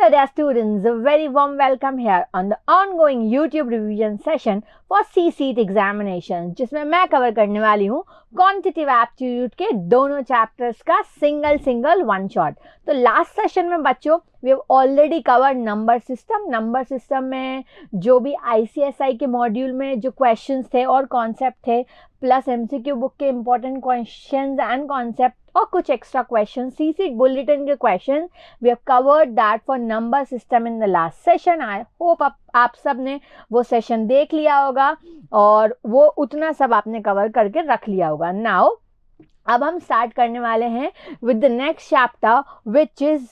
Hello dear students, a very warm welcome here on the ongoing YouTube revision session for CCT examination जिसमें मैं cover करने वाली हूँ quantitative aptitude के दोनों चैप्टर्स का सिंगल वन शॉट। तो लास्ट सेशन में बच्चों we have already covered number system में जो भी ICSI के मॉड्यूल में जो क्वेश्चंस थे और कॉन्सेप्ट थे प्लस MCQ बुक के इम्पोर्टेंट क्वेश्चंस एंड कॉन्सेप्ट और कुछ एक्स्ट्रा क्वेश्चन CCT बुलेटिन के question we have covered that for number system in the last session. I hope आप सब ने वो सेशन देख लिया होगा और वो उतना सब आपने कवर करके रख लिया होगा। नाउ अब हम स्टार्ट करने वाले हैं with the next chapter which is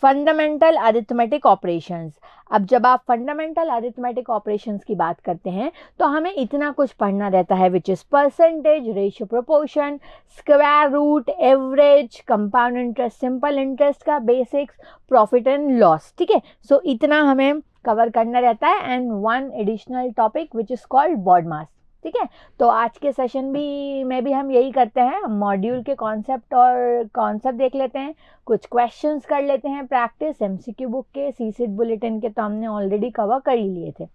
fundamental arithmetic operations. अब जब आप फंडामेंटल अरिथमेटिक ऑपरेशंस की बात करते हैं तो हमें इतना कुछ पढ़ना रहता है which is percentage, ratio, proportion, square root, average, compound interest, simple interest का बेसिक्स, प्रॉफिट एंड लॉस। ठीक है, सो इतना हमें कवर करना रहता है and one additional topic which is called BODMAS। ठीक है, तो आज के सेशन में भी हम यही करते हैं, हम मॉड्यूल के कॉन्सेप्ट देख लेते हैं, कुछ क्वेश्चंस कर लेते हैं प्रैक्टिस। MCQ बुक के CCT बुलेटिन के तो हमने ऑलरेडी कवर कर ही लिए थे।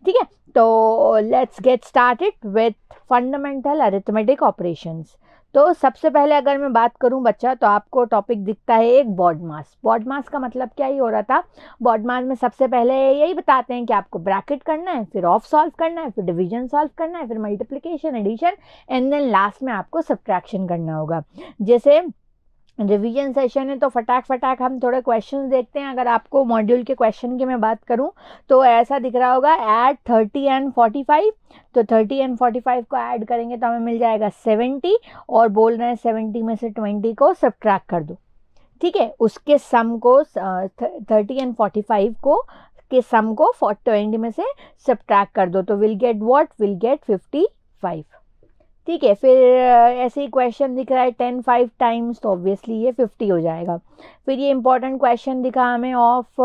ठीक है, तो let's get started with fundamental arithmetic operations. तो सबसे पहले अगर मैं बात करूं बच्चा तो आपको टॉपिक दिखता है एक BODMAS का मतलब क्या ही हो रहा था। BODMAS में सबसे पहले यही बताते हैं कि आपको ब्रैकेट करना है, फिर ऑफ सॉल्व करना है, फिर डिवीजन सॉल्व करना है, फिर multiplication, addition and then last में आपको सब्ट्रैक्शन करना होगा। जैसे रिवीजन सेशन है तो फटाक हम थोड़े क्वेश्चंस देखते हैं। अगर आपको मॉड्यूल के क्वेश्चन की मैं बात करूं तो ऐसा दिख रहा होगा ऐड 30 एंड 45। तो 30 एंड 45 को ऐड करेंगे तो हमें मिल जाएगा 70 और बोल रहे हैं 70 में से 20 को सब्ट्रैक्ट कर दो। ठीक है, उसके सम को 30 एंड 45 को के सम को 20 में से सब्ट्रैक्ट कर दो तो will get what, will get 55। ठीक है, फिर ऐसे ही क्वेश्चन दिख रहा है 10 5 टाइम्स तो ऑब्वियसली ये 50 हो जाएगा। फिर ये इंपॉर्टेंट क्वेश्चन दिखा हमें ऑफ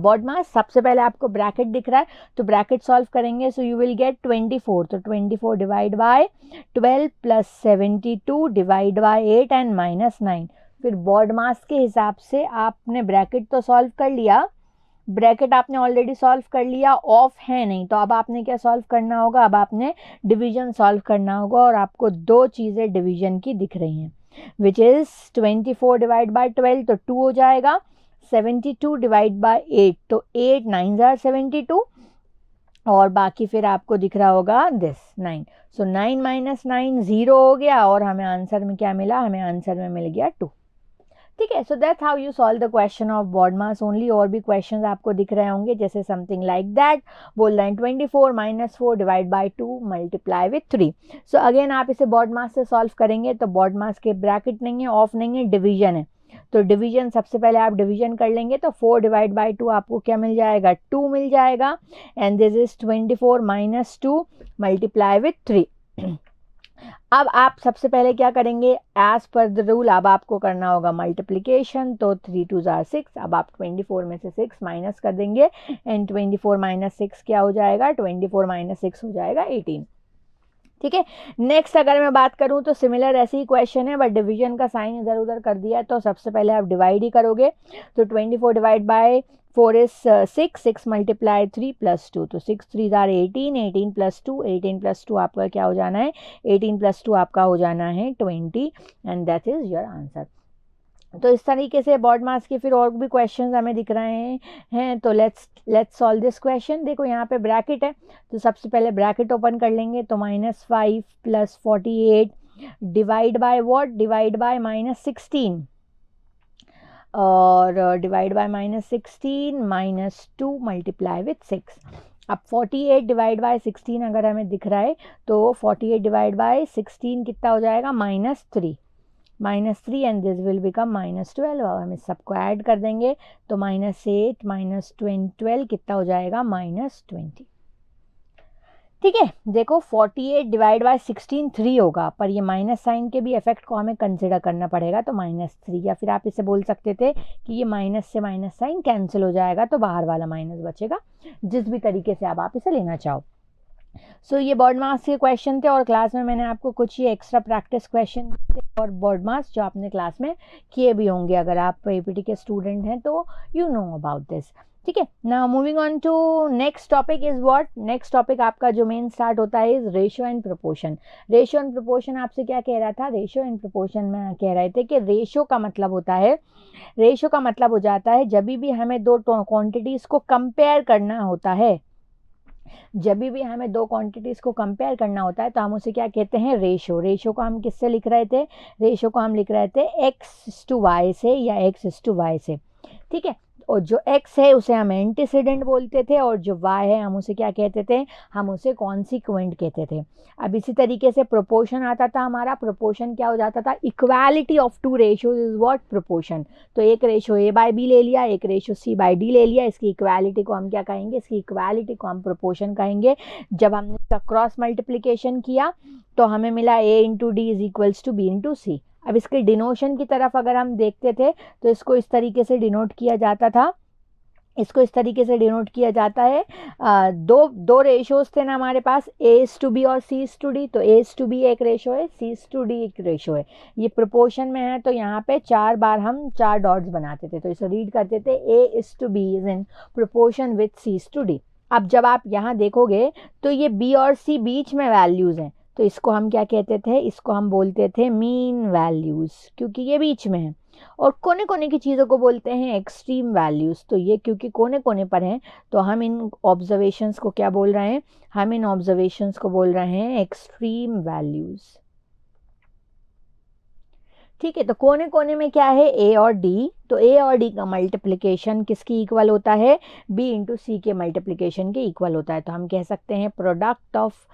BODMAS। सबसे पहले आपको ब्रैकेट दिख रहा है तो ब्रैकेट सॉल्व करेंगे सो यू विल गेट 24। तो 24 divide by 12 plus 72 divide by 8 and minus 9। फिर BODMAS के हिसाब से आपने ब्रैकेट तो सॉल्व कर लिया, ब्रैकेट आपने ऑलरेडी सॉल्व कर लिया, ऑफ है नहीं, तो अब आपने क्या सॉल्व करना होगा, अब आपने डिवीजन सॉल्व करना होगा और आपको दो चीज़ें डिवीजन की दिख रही हैं विच इज़ 24 डिवाइड बाय 12 तो 2 हो जाएगा, 72 डिवाइड बाय 8 तो 8 9 जार 72 और बाकी फिर आपको दिख रहा होगा दिस 9। सो 9 माइनस 9 0 हो गया और हमें आंसर में क्या मिला, हमें आंसर में मिल गया 2। ठीक है, so that's how you solve the question of BODMAS only. और भी क्वेश्चंस आपको दिख रहे होंगे जैसे समथिंग लाइक दैट, बोल रहे हैं 24 minus 4 divide bye 2 multiply with 3। So again आप इसे BODMAS से सॉल्व करेंगे तो BODMAS के ब्रैकेट नहीं है, ऑफ नहीं है, डिवीजन है। तो डिवीजन सबसे पहले आप डिवीजन कर लेंगे तो 4 डिवाइड बाय 2 आपको क्या मिल जाएगा, 2 मिल जाएगा and this is 24 minus 2 multiply with 3। अब आप सबसे पहले क्या करेंगे, एज पर द रूल अब आपको करना होगा मल्टीप्लिकेशन। तो 3 2 जार 6। अब आप 24 में से 6 माइनस कर देंगे एंड 24 माइनस 6 क्या हो जाएगा, 24 माइनस 6 हो जाएगा 18। ठीक है, नेक्स्ट अगर मैं बात करूं तो सिमिलर ऐसे ही क्वेश्चन है बट डिवीजन का साइन इधर उधर कर दिया है तो सबसे पहले आप डिवाइड ही करोगे। तो 24 divide by 4 is 6 multiply 3 plus 2 तो 6 3 जार 18, 18 प्लस 2, 18 प्लस 2 आपका क्या हो जाना है, 18 प्लस 2 आपका हो जाना है 20 and that is your answer. तो इस तरीके से BODMAS के फिर और भी क्वेश्चंस हमें दिख रहे हैं तो लेट्स सॉल्व दिस क्वेश्चन। देखो यहाँ पे ब्रैकेट है तो सबसे पहले ब्रैकेट ओपन कर लेंगे तो -5 plus 48 divide by what, divide by -16 और divide by -16 minus 2 multiply with 6। अब 48 डिवाइड बाय 16 अगर हमें दिख रहा है तो 48 डिवाइड बाय 16 कितना हो जाएगा, -3 एंड दिस विल बिकम -12। और हम इस सबको ऐड कर देंगे तो -8 माइनस 12 कितना हो जाएगा, -20। ठीक है, देखो 48 डिवाइड बाय 16 3 होगा पर ये माइनस साइन के भी इफेक्ट को हमें कंसिडर करना पड़ेगा तो -3, या फिर आप इसे बोल सकते थे कि ये माइनस से माइनस साइन कैंसिल हो जाएगा तो बाहर वाला माइनस बचेगा, जिस भी तरीके से आप इसे लेना चाहो। सो ये बोर्ड मार्क्स के क्वेश्चन थे और क्लास में मैंने आपको कुछ ये एक्स्ट्रा प्रैक्टिस क्वेश्चन और बोर्ड मार्क्स जो आपने क्लास में किए भी होंगे, अगर आप एपीटी के स्टूडेंट हैं तो यू नो अबाउट दिस। ठीक है, now moving on to next topic is what. Next topic आपका जो मेन स्टार्ट होता है is ratio and proportion. Ratio and proportion आपसे क्या कह रहा था, रेशियो एंड प्रोपोर्शन में कह रहे थे कि रेशियो का मतलब होता है, रेशियो का मतलब हो जाता है जब भी हमें दो क्वांटिटीज को कंपेयर करना होता है, जब भी हमें दो क्वांटिटीज को कंपेयर करना होता है तो हम उसे क्या कहते हैं, रेशियो। रेशियो को हम किससे लिख रहे थे, रेशियो को हम लिख रहे थे x/y से या x/y से। ठीक है, और जो x है उसे हम एंटीसीडेंट बोलते थे और जो y है हम उसे क्या कहते थे, हम उसे कॉन्सिक्वेंट कहते थे। अब इसी तरीके से प्रोपोर्शन आता था हमारा। प्रोपोर्शन क्या हो जाता था, equality of two ratios is what, proportion. तो एक रेशियो a/b ले लिया, एक रेशियो c/d ले लिया, इसकी इक्वालिटी को हम क्या कहेंगे, इसकी इक्वालिटी को हम प्रोपोर्शन कहेंगे। जब हमने इसका क्रॉस मल्टीप्लिकेशन किया तो हमें मिला a into D is equals to b into C. अब इसके डिनोशन की तरफ अगर हम देखते थे तो इसको इस तरीके से डिनोट किया जाता था, इसको इस तरीके से डिनोट किया जाता है। दो रेशियोज थे ना हमारे पास, a/b और c/d। तो a/b एक रेशियो है, c/d एक रेशियो है। ये प्रोपोर्शन में है तो यहाँ पे 4 बार हम 4 डॉट्स बनाते थे, तो इसे रीड करते थे a/b is in proportion with c/d। अब जब आप यहाँ देखोगे तो ये b और c बीच में वैल्यूज हैं, तो इसको हम क्या कहते थे, इसको हम बोलते थे मीन वैल्यूज, क्योंकि ये बीच में है। और कोने कोने की चीज़ों को बोलते हैं एक्सट्रीम वैल्यूज। तो ये क्योंकि कोने कोने पर हैं तो हम इन ऑब्जर्वेशंस को क्या बोल रहे हैं, हम इन ऑब्जर्वेशंस को बोल रहे हैं एक्सट्रीम वैल्यूज। ठीक है, तो कोने कोने में क्या है, a और d। तो a और d का मल्टीप्लिकेशन किसकी इक्वल होता है, b इंटू सी के मल्टीप्लिकेशन के इक्वल होता है। तो हम कह सकते हैं प्रोडक्ट ऑफ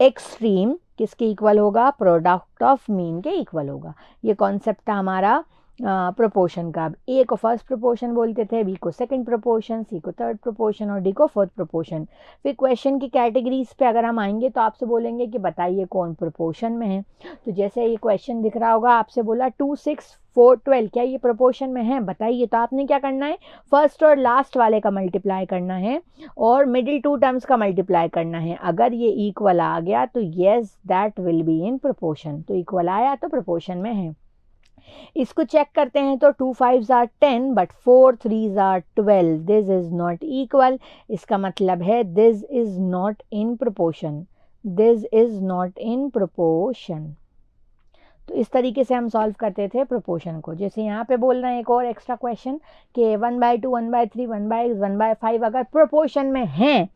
एक्सट्रीम किसके इक्वल होगा, प्रोडक्ट ऑफ मीन के इक्वल होगा। ये कॉन्सेप्ट था हमारा प्रोपोर्शन का। ए को फर्स्ट प्रोपोर्शन बोलते थे, बी को सेकंड प्रोपोर्शन, सी को थर्ड प्रोपोर्शन और डी को फोर्थ प्रोपोर्शन। फिर क्वेश्चन की कैटेगरीज पे अगर हम आएंगे तो आपसे बोलेंगे कि बताइए कौन प्रोपोर्शन में है। तो जैसे ये क्वेश्चन दिख रहा होगा, आपसे बोला 2, 6, 4, 12 क्या ये प्रोपोर्शन में है, बताइए। तो आपने क्या करना है, फर्स्ट और लास्ट वाले का मल्टीप्लाई करना है और मिडिल 2 टर्म्स का मल्टीप्लाई करना है। अगर ये इक्वल आ गया तो yes that will be in proportion. तो इक्वल आया तो प्रोपोर्शन में है। इसको चेक करते हैं तो 2 5s are 10 but 4 3s are 12, this is not equal. इसका मतलब है this is not in proportion, this is not in proportion. तो इस तरीके से हम सॉल्व करते थे प्रोपोर्शन को। जैसे यहाँ पे बोल रहे हैं एक और एक्स्ट्रा क्वेश्चन कि 1/2, 1/3, 1/x, 1/5 अगर प्रोपोर्शन में हैं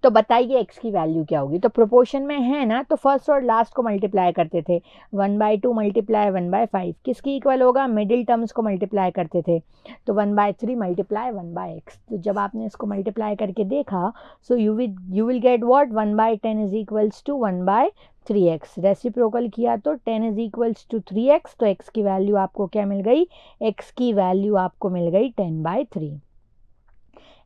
तो बताइए x की वैल्यू क्या होगी। तो प्रोपोर्शन में है ना, तो फर्स्ट और लास्ट को मल्टीप्लाई करते थे। 1/2 मल्टीप्लाई 1/5 किसकी इक्वल होगा, मिडिल टर्म्स को मल्टीप्लाई करते थे। तो 1/3 मल्टीप्लाई 1/x। तो जब आपने इसको मल्टीप्लाई करके देखा so you will get what, 1/10 is equals to 1/3x। Reciprocal किया तो 10 इज इक्वल्स टू 3x। तो x की वैल्यू आपको क्या मिल गई, x की वैल्यू आपको मिल गई 10/3।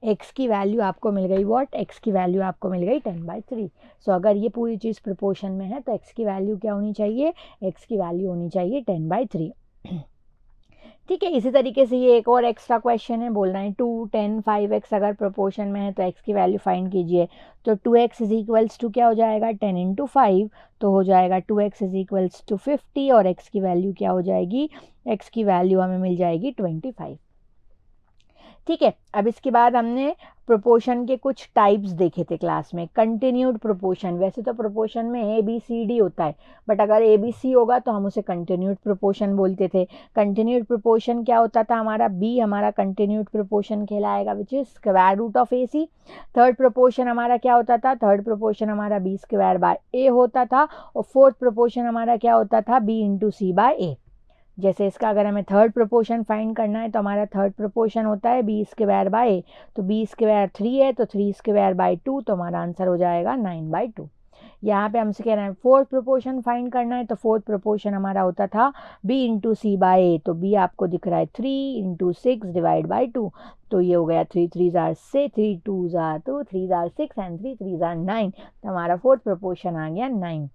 x की वैल्यू आपको मिल गई व्हाट, x की वैल्यू आपको मिल गई 10/3। सो अगर ये पूरी चीज़ प्रोपोर्शन में है तो x की वैल्यू क्या होनी चाहिए, x की वैल्यू होनी चाहिए 10/3। ठीक है, इसी तरीके से ये एक और एक्स्ट्रा क्वेश्चन है, बोल रहे हैं 2, 10, 5x अगर प्रोपोर्शन में है तो x की वैल्यू फाइंड कीजिए। तो 2x इज इक्वल्स टू क्या हो जाएगा, 10 इंटू 5 तो हो जाएगा 2x इज इक्वल्स टू 50 और x की वैल्यू क्या हो जाएगी, x की वैल्यू हमें मिल जाएगी 25। ठीक है, अब इसके बाद हमने प्रोपोर्शन के कुछ टाइप्स देखे थे क्लास में। कंटिन्यूड प्रोपोर्शन, वैसे तो प्रोपोर्शन में ए बी सी डी होता है बट अगर ए बी सी होगा तो हम उसे कंटिन्यूड प्रोपोर्शन बोलते थे। कंटिन्यूड प्रोपोर्शन क्या होता था हमारा, बी हमारा कंटिन्यूड प्रोपोर्शन कहलाएगा which is square root of A C. Third proportion हमारा क्या होता था, थर्ड प्रोपोर्शन हमारा बी स्क्वायर बाय ए होता था और फोर्थ प्रोपोर्शन हमारा क्या होता था, B into C by A. जैसे इसका अगर हमें थर्ड प्रोपोर्शन फाइंड करना है तो हमारा थर्ड प्रोपोर्शन होता है बी स्क्वायर बाय, तो बी स्क्वायर 3 है तो 3 स्क्वायर बाय 2, तो हमारा आंसर हो जाएगा 9/2। यहाँ पे हमसे कह रहे हैं फोर्थ प्रोपोर्शन फाइंड करना है तो फोर्थ प्रोपोर्शन हमारा होता था बी इंटू सी बाय, तो बी आपको दिख रहा है 3 इंटू 6 डिवाइड बाई 2, तो ये हो गया 3 3s are 6, 3 2s are 2, 3s are 6 and 3 3s are 9। तो हमारा फोर्थ प्रोपोर्शन आ गया 9।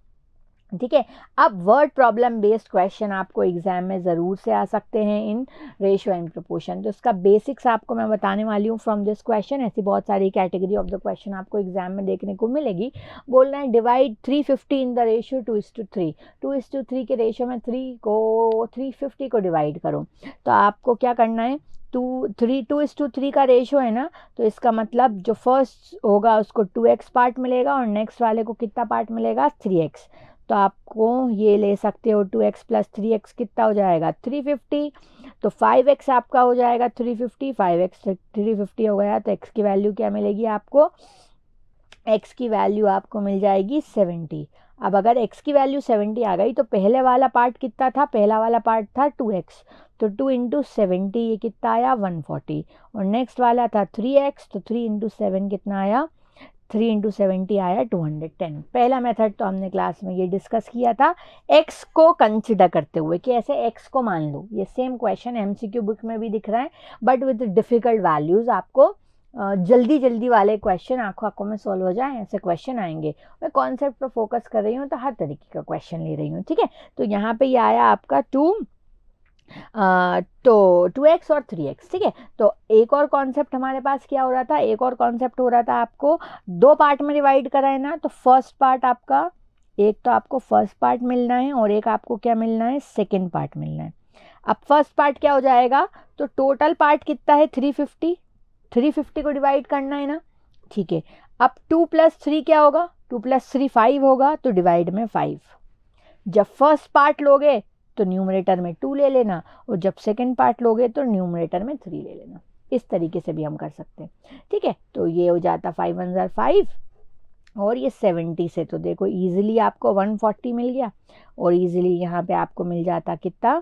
ठीक है। अब वर्ड प्रॉब्लम बेस्ड क्वेश्चन आपको एग्जाम में ज़रूर से आ सकते हैं इन रेशियो एंड प्रोपोर्शन। तो इसका बेसिक्स आपको मैं बताने वाली हूँ फ्रॉम दिस क्वेश्चन। ऐसी बहुत सारी कैटेगरी ऑफ द क्वेश्चन आपको एग्जाम में देखने को मिलेगी। बोल रहे हैं डिवाइड 350 इन द रेशियो 2:3। 2:3 के रेशियो में 350 को डिवाइड करो। तो आपको क्या करना है, 2:3 का रेशियो है ना, तो इसका मतलब जो फर्स्ट होगा उसको 2x पार्ट मिलेगा और नेक्स्ट वाले को कितना पार्ट मिलेगा, 3x। तो आपको ये ले सकते हो 2x + 3x कितना हो जाएगा, 350। तो 5x आपका हो जाएगा 350, 5x 350 हो गया। तो x की वैल्यू क्या मिलेगी आपको, x की वैल्यू आपको मिल जाएगी 70। अब अगर x की वैल्यू 70 आ गई तो पहले वाला पार्ट कितना था, पहला वाला पार्ट था 2x, तो 2 × 70 ये कितना आया 140। और नेक्स्ट वाला था 3x, तो 3 × 7 कितना आया, 3 × 70 आया 210। पहला मेथड तो हमने क्लास में ये डिस्कस किया था x को कंसिडर करते हुए कि ऐसे x को मान लो। ये सेम क्वेश्चन MCQ बुक में भी दिख रहा है बट विद डिफ़िकल्ट वैल्यूज़। आपको जल्दी जल्दी वाले क्वेश्चन आंखों में सॉल्व हो जाए ऐसे क्वेश्चन आएंगे। मैं कॉन्सेप्ट पर फोकस कर रही हूँ तो हर तरीके का क्वेश्चन ले रही हूँ। ठीक है, तो यहाँ पे ये आया आपका 2x और 3x। ठीक है, तो एक और कॉन्सेप्ट हमारे पास क्या हो रहा था, एक और कॉन्सेप्ट हो रहा था आपको दो पार्ट में डिवाइड करा है ना। तो फर्स्ट पार्ट आपका, एक तो आपको फर्स्ट पार्ट मिलना है और एक आपको क्या मिलना है, सेकेंड पार्ट मिलना है। अब फर्स्ट पार्ट क्या हो जाएगा, तो टोटल पार्ट कितना है 350 को डिवाइड करना है ना। ठीक है, अब 2 + 3 क्या होगा, 2 + 3 5 होगा, तो डिवाइड में 5। जब फर्स्ट पार्ट लोगे तो न्यूमरेटर में 2 ले लेना और जब सेकंड पार्ट लोगे तो न्यूमरेटर में 3 ले लेना। इस तरीके से भी हम कर सकते हैं। ठीक है, तो ये हो जाता 5 × 1 = 5 और ये 70 से तो देखो इजीली आपको 140 मिल गया और इजीली यहाँ पे आपको मिल जाता कितना,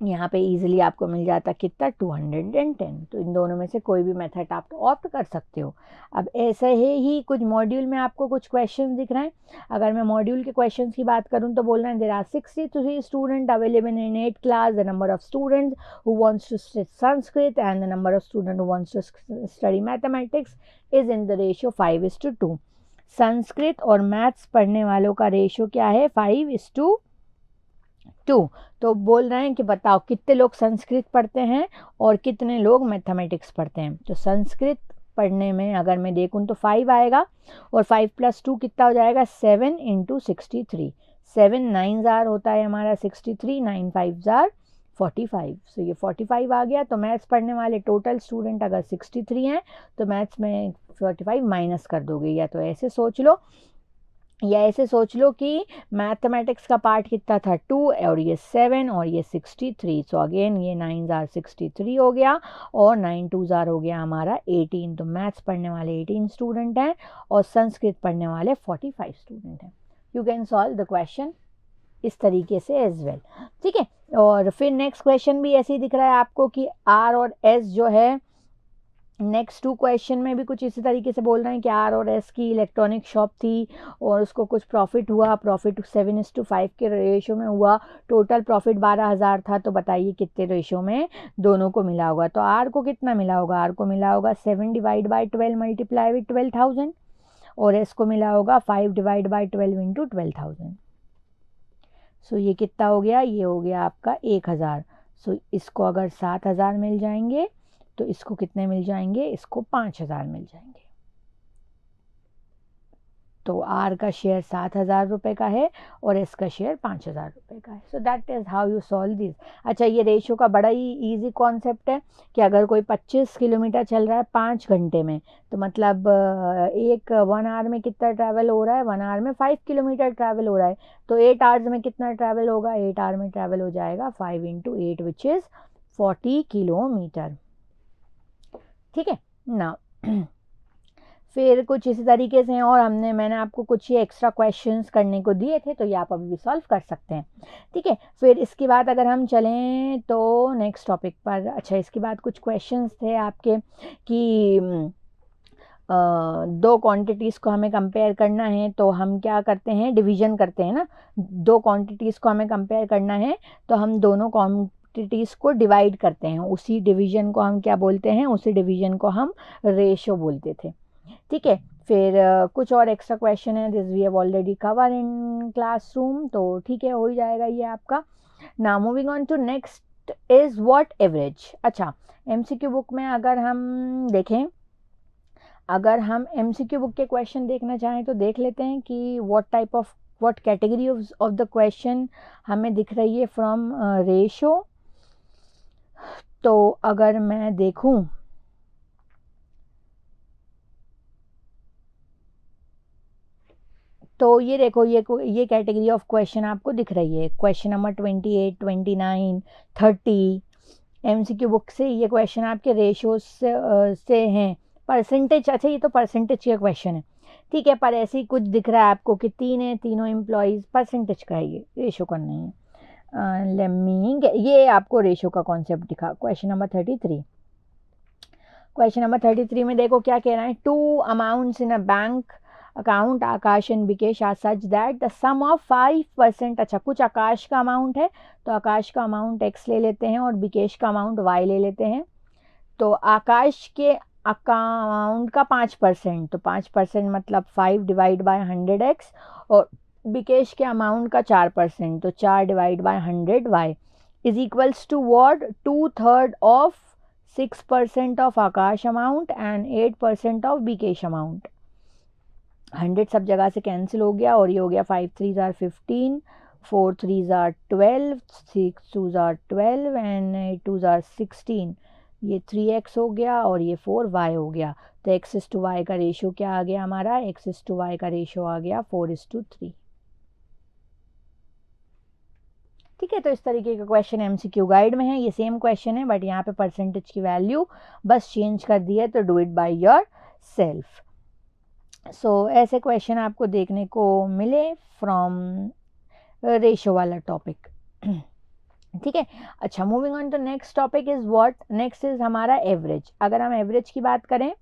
यहाँ पे इजीली आपको मिल जाता कितना 210। तो इन दोनों में से कोई भी मेथड आप ऑप्ट कर सकते हो। अब ऐसे ही कुछ मॉड्यूल में आपको कुछ क्वेश्चंस दिख रहे हैं। अगर मैं मॉड्यूल के क्वेश्चंस की बात करूँ तो बोल रहे हैं there are 63 student available in 8 class. The number of students who wants to study Sanskrit and the number of student who wants to study mathematics is in the ratio 5:2। Sanskrit और मैथ्स पढ़ने वालों का रेशियो क्या है, 5:2। तो बोल रहे हैं कि बताओ कितने लोग संस्कृत पढ़ते हैं और कितने लोग मैथमेटिक्स पढ़ते हैं। तो संस्कृत पढ़ने में अगर मैं देखूं तो 5 आएगा और 5 + 2 कितना हो जाएगा, 7 × 63। 7 9 जार होता है हमारा 63, 9 5 जार 45। सो ये 45 आ गया। तो मैथ्स पढ़ने वाले टोटल स्टूडेंट अगर 63 हैं तो मैथ्स में 45 माइनस कर दोगे, या तो ऐसे सोच लो या ऐसे सोच लो कि मैथमेटिक्स का पार्ट कितना था 2 और ये 7 और ये 63। सो अगेन ये 9 जार 63 हो गया और 9 2 जार हो गया हमारा 18। तो मैथ्स पढ़ने वाले 18 स्टूडेंट हैं और संस्कृत पढ़ने वाले 45 स्टूडेंट हैं। You can solve the question इस तरीके से एज वेल। ठीक है, और फिर नेक्स्ट क्वेश्चन भी ऐसे ही दिख रहा है आपको कि R और S जो है, नेक्स्ट 2 क्वेश्चन में भी कुछ इसी तरीके से बोल रहे हैं कि R और S की इलेक्ट्रॉनिक शॉप थी और उसको कुछ प्रॉफिट हुआ, प्रॉफिट 7:5 के रेशो में हुआ, टोटल प्रॉफिट 12,000 था। तो बताइए कितने रेशो में दोनों को मिला होगा। तो R को कितना मिला होगा, R को मिला होगा 7 / 12 मल्टीप्लाई विद 12,000 और S को मिला होगा 5 / 12 × 12,000। सो ये कितना हो गया, ये हो गया आपका 1,000। सो इसको अगर 7,000 मिल जाएंगे तो इसको कितने मिल जाएंगे, इसको 5,000 मिल जाएंगे। तो R का शेयर 7,000 रुपये का है और S का शेयर 5,000 रुपये का है। So that is how you solve this. अच्छा, ये रेशो का बड़ा ही इजी कॉन्सेप्ट है कि अगर कोई 25 किलोमीटर चल रहा है 5 घंटे में, तो मतलब 1 आवर में कितना ट्रैवल हो रहा है, 1 आवर में 5 किलोमीटर ट्रैवल हो रहा है। तो 8 आवर्स में कितना ट्रैवल होगा, 8 आवर में ट्रैवल हो जाएगा 5 × 8 विच इज़ 40 किलोमीटर। ठीक है ना। फिर कुछ इसी तरीके से हैं और मैंने आपको कुछ ये एक्स्ट्रा क्वेश्चंस करने को दिए थे, तो ये आप अभी भी सॉल्व कर सकते हैं। ठीक है, फिर इसके बाद अगर हम चलें तो नेक्स्ट टॉपिक पर। अच्छा, इसके बाद कुछ क्वेश्चंस थे आपके कि 2 क्वांटिटीज़ को हमें कंपेयर करना है, तो हम क्या करते हैं, डिवीज़न करते हैं ना। 2 क्वांटिटीज़ को हमें कंपेयर करना है तो हम दोनों क्वांटिटीज़ को डिवाइड करते हैं। उसी डिवीज़न को हम क्या बोलते हैं, उसी डिवीज़न को हम रेशो बोलते थे। ठीक है, फिर कुछ और एक्स्ट्रा क्वेश्चन है, this we have already cover in classroom, तो ठीक है, हो ही जाएगा ये आपका। Now moving on to next is what average. अच्छा, एमसीक्यू बुक में अगर हम देखें, अगर हम एमसीक्यू बुक के क्वेश्चन देखना चाहें तो देख लेते हैं कि what category of the question हमें दिख रही है फ्रॉम रेशो। तो अगर मैं देखूं तो ये देखो, ये कैटेगरी ऑफ क्वेश्चन आपको दिख रही है, क्वेश्चन नंबर 28, 29, 30। एमसीक्यू बुक से ये क्वेश्चन आपके रेशो से हैं। परसेंटेज, अच्छा ये तो परसेंटेज का क्वेश्चन है, ठीक है, पर ऐसे ही कुछ दिख रहा है आपको कि 3 है, तीनों एम्प्लॉयज़, परसेंटेज का है, ये रेशो का नहीं है। लेमिंग, ये आपको रेशो का कॉन्सेप्ट दिखा। क्वेश्चन नंबर 33, क्वेश्चन नंबर 33 में देखो क्या कह रहा है, 2 amounts in a bank account Akash and Bikesh are such that the sum of 5%। अच्छा, कुछ आकाश का अमाउंट है तो आकाश का अमाउंट x ले लेते हैं और बिकेश का अमाउंट y ले लेते हैं। तो आकाश के अकाउंट का 5%, तो 5% मतलब 5 डिवाइड बाय 100x, और बिकेश के अमाउंट का 4%, तो 4 divide by 100y is equals to what, 2/3 of 6% of Akash amount and 8% of Bikesh amount. 100 सब जगह से कैंसिल हो गया और ये हो गया 5 3 are 15, 4 3 are 12, 6 2 are 12 and 8 2 are 16। ये 3x हो गया और ये 4y हो गया। तो x/y का रेशियो क्या आ गया हमारा, x/y का रेशियो आ गया 4:3। ठीक है, तो इस तरीके का क्वेश्चन एमसीक्यू गाइड में है। ये सेम क्वेश्चन है बट यहाँ पे परसेंटेज की वैल्यू बस चेंज कर दी है, तो do it by yourself. So ऐसे क्वेश्चन आपको देखने को मिले फ्रॉम रेशो वाला टॉपिक। ठीक है, अच्छा, moving on to next topic is what, next is हमारा एवरेज। अगर हम एवरेज की बात करें,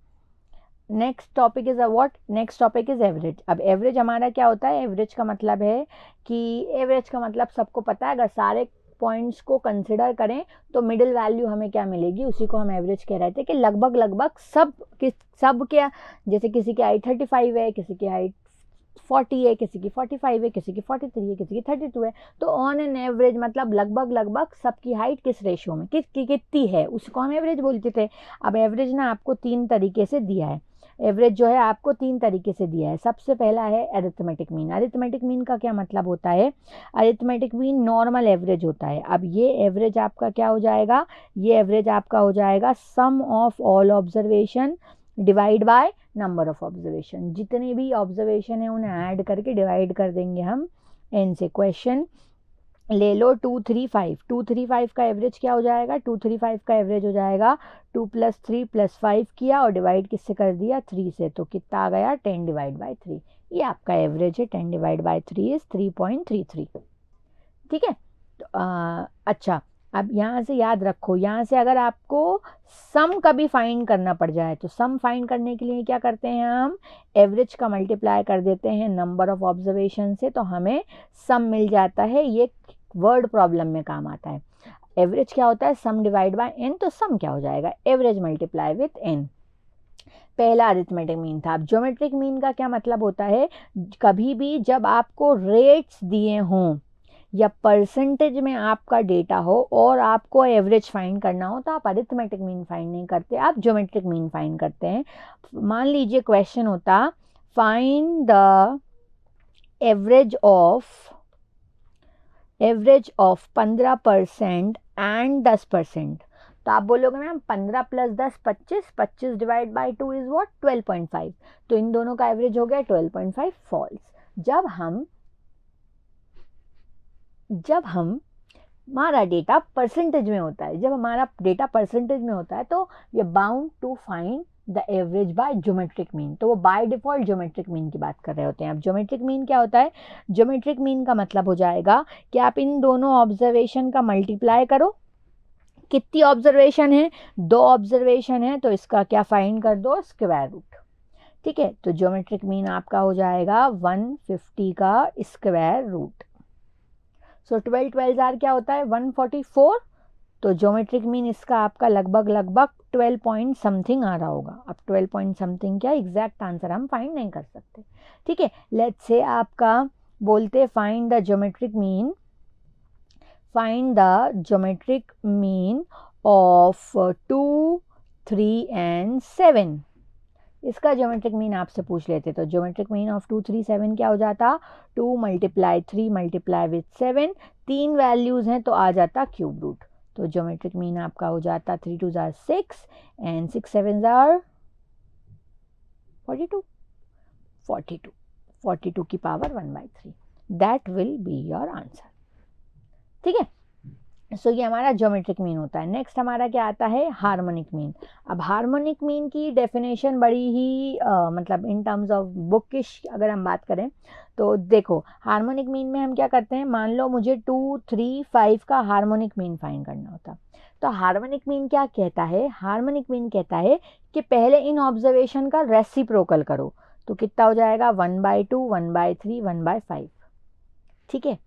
next topic is what, next topic is average. अब एवरेज हमारा क्या होता है, एवरेज का मतलब है कि एवरेज का मतलब सबको पता है, अगर सारे पॉइंट्स को कंसिडर करें तो मिडिल वैल्यू हमें क्या मिलेगी, उसी को हम एवरेज कह रहे थे कि लगभग सब क्या, जैसे किसी की हाइट 35 है, किसी की हाइट 40 है, किसी की 45 है, किसी की 43 है, किसी की 32 है, तो ऑन एन एवरेज मतलब लगभग सबकी हाइट किस रेशियो में कितनी है, उसको हम एवरेज बोलते थे। अब एवरेज ना आपको 3 तरीके से दिया है, एवरेज जो है आपको 3 तरीके से दिया है। सबसे पहला है अरिथमेटिक मीन। अरिथमेटिक मीन का क्या मतलब होता है, अरिथमेटिक मीन नॉर्मल एवरेज होता है। अब ये एवरेज आपका क्या हो जाएगा, ये एवरेज आपका हो जाएगा sum of all observation divide by number of observation. जितने भी ऑब्जर्वेशन है उन्हें ऐड करके डिवाइड कर देंगे हम n से। क्वेश्चन ले लो 235, 235 का एवरेज क्या हो जाएगा, 235 का एवरेज हो जाएगा 2 + 3 + 5 किया और डिवाइड किससे कर दिया, 3 से, तो कितना आ गया 10 डिवाइड बाय 3। ये आपका एवरेज है, 10 डिवाइड बाय 3 इज 3.33। ठीक है, तो अच्छा, अब यहाँ से याद रखो, यहाँ से अगर आपको सम कभी फाइंड करना पड़ जाए तो सम फाइंड करने के लिए क्या करते हैं, हम एवरेज का मल्टीप्लाई कर देते हैं नंबर ऑफ ऑब्जर्वेशन से, तो हमें सम मिल जाता है। ये वर्ड प्रॉब्लम में काम आता है। एवरेज क्या होता है, सम डिवाइड बाय n, तो सम क्या हो जाएगा, एवरेज मल्टीप्लाई विथ n। पहला अरिथमेटिक मीन था। अब ज्योमेट्रिक मीन का क्या मतलब होता है, कभी भी जब आपको रेट्स दिए हों या परसेंटेज में आपका डेटा हो और आपको एवरेज फाइंड करना हो तो आप अरिथमेटिक मीन फाइंड नहीं करते, आप ज्योमेट्रिक मीन फाइंड करते हैं। मान लीजिए क्वेश्चन होता find the average of 15% and 10%, तो आप बोलोगे ma'am 15 + 10 25, 25 divide by 2 is what, 12.5, तो इन दोनों का एवरेज हो गया 12.5। फॉल्स। जब हमारा डेटा परसेंटेज में होता है, जब हमारा डेटा परसेंटेज में होता है तो we are bound to find the average by geometric mean, तो वो बाय डिफॉल्ट ज्योमेट्रिक मीन की बात कर रहे होते हैं। अब ज्योमेट्रिक मीन क्या होता है, ज्योमेट्रिक मीन का मतलब हो जाएगा कि आप इन दोनों ऑब्जर्वेशन का मल्टीप्लाई करो। कितनी ऑब्जर्वेशन है, 2 ऑब्जर्वेशन है, तो इसका क्या फाइंड कर दो, स्क्वायर रूट। ठीक है, तो ज्योमेट्रिक मीन आपका हो जाएगा 150 का स्क्वायर रूट। सो 12 12 क्या होता है, 144, तो ज्योमेट्रिक मीन इसका आपका लगभग 12 पॉइंट समथिंग आ रहा होगा. अब 12 पॉइंट समथिंग क्या एग्जैक्ट आंसर हम फाइंड नहीं कर सकते. ठीक है, लेट्स से आपका बोलते find the geometric mean, find the geometric mean of 2, 3 and 7. इसका ज्योमेट्रिक मीन आपसे पूछ लेते. तो ज्योमेट्रिक मीन ऑफ 2, 3, 7 क्या हो जाता? 2 × 3 × 7. 3 वैल्यूज हैं तो आ जाता क्यूब रूट. तो ज्योमेट्रिक मीन आपका हो जाता 3 2 6 एंड 6 7 42. 42 की power 1/3. That will be your answer. ठीक है, सो ये हमारा ज्योमेट्रिक मीन होता है. नेक्स्ट हमारा क्या आता है? Harmonic mean. अब हार्मोनिक मीन की डेफिनेशन बड़ी ही मतलब इन टर्म्स ऑफ बुकिश अगर हम बात करें तो देखो, हार्मोनिक मीन में हम क्या करते हैं, मान लो मुझे 2, 3, 5 का हार्मोनिक मीन फाइंड करना होता. तो हार्मोनिक मीन क्या कहता है? हार्मोनिक मीन कहता है कि पहले इन ऑब्जर्वेशन का रेसिप्रोकल करो. तो कितना हो जाएगा? 1/2, 1/3, 1/5. ठीक है,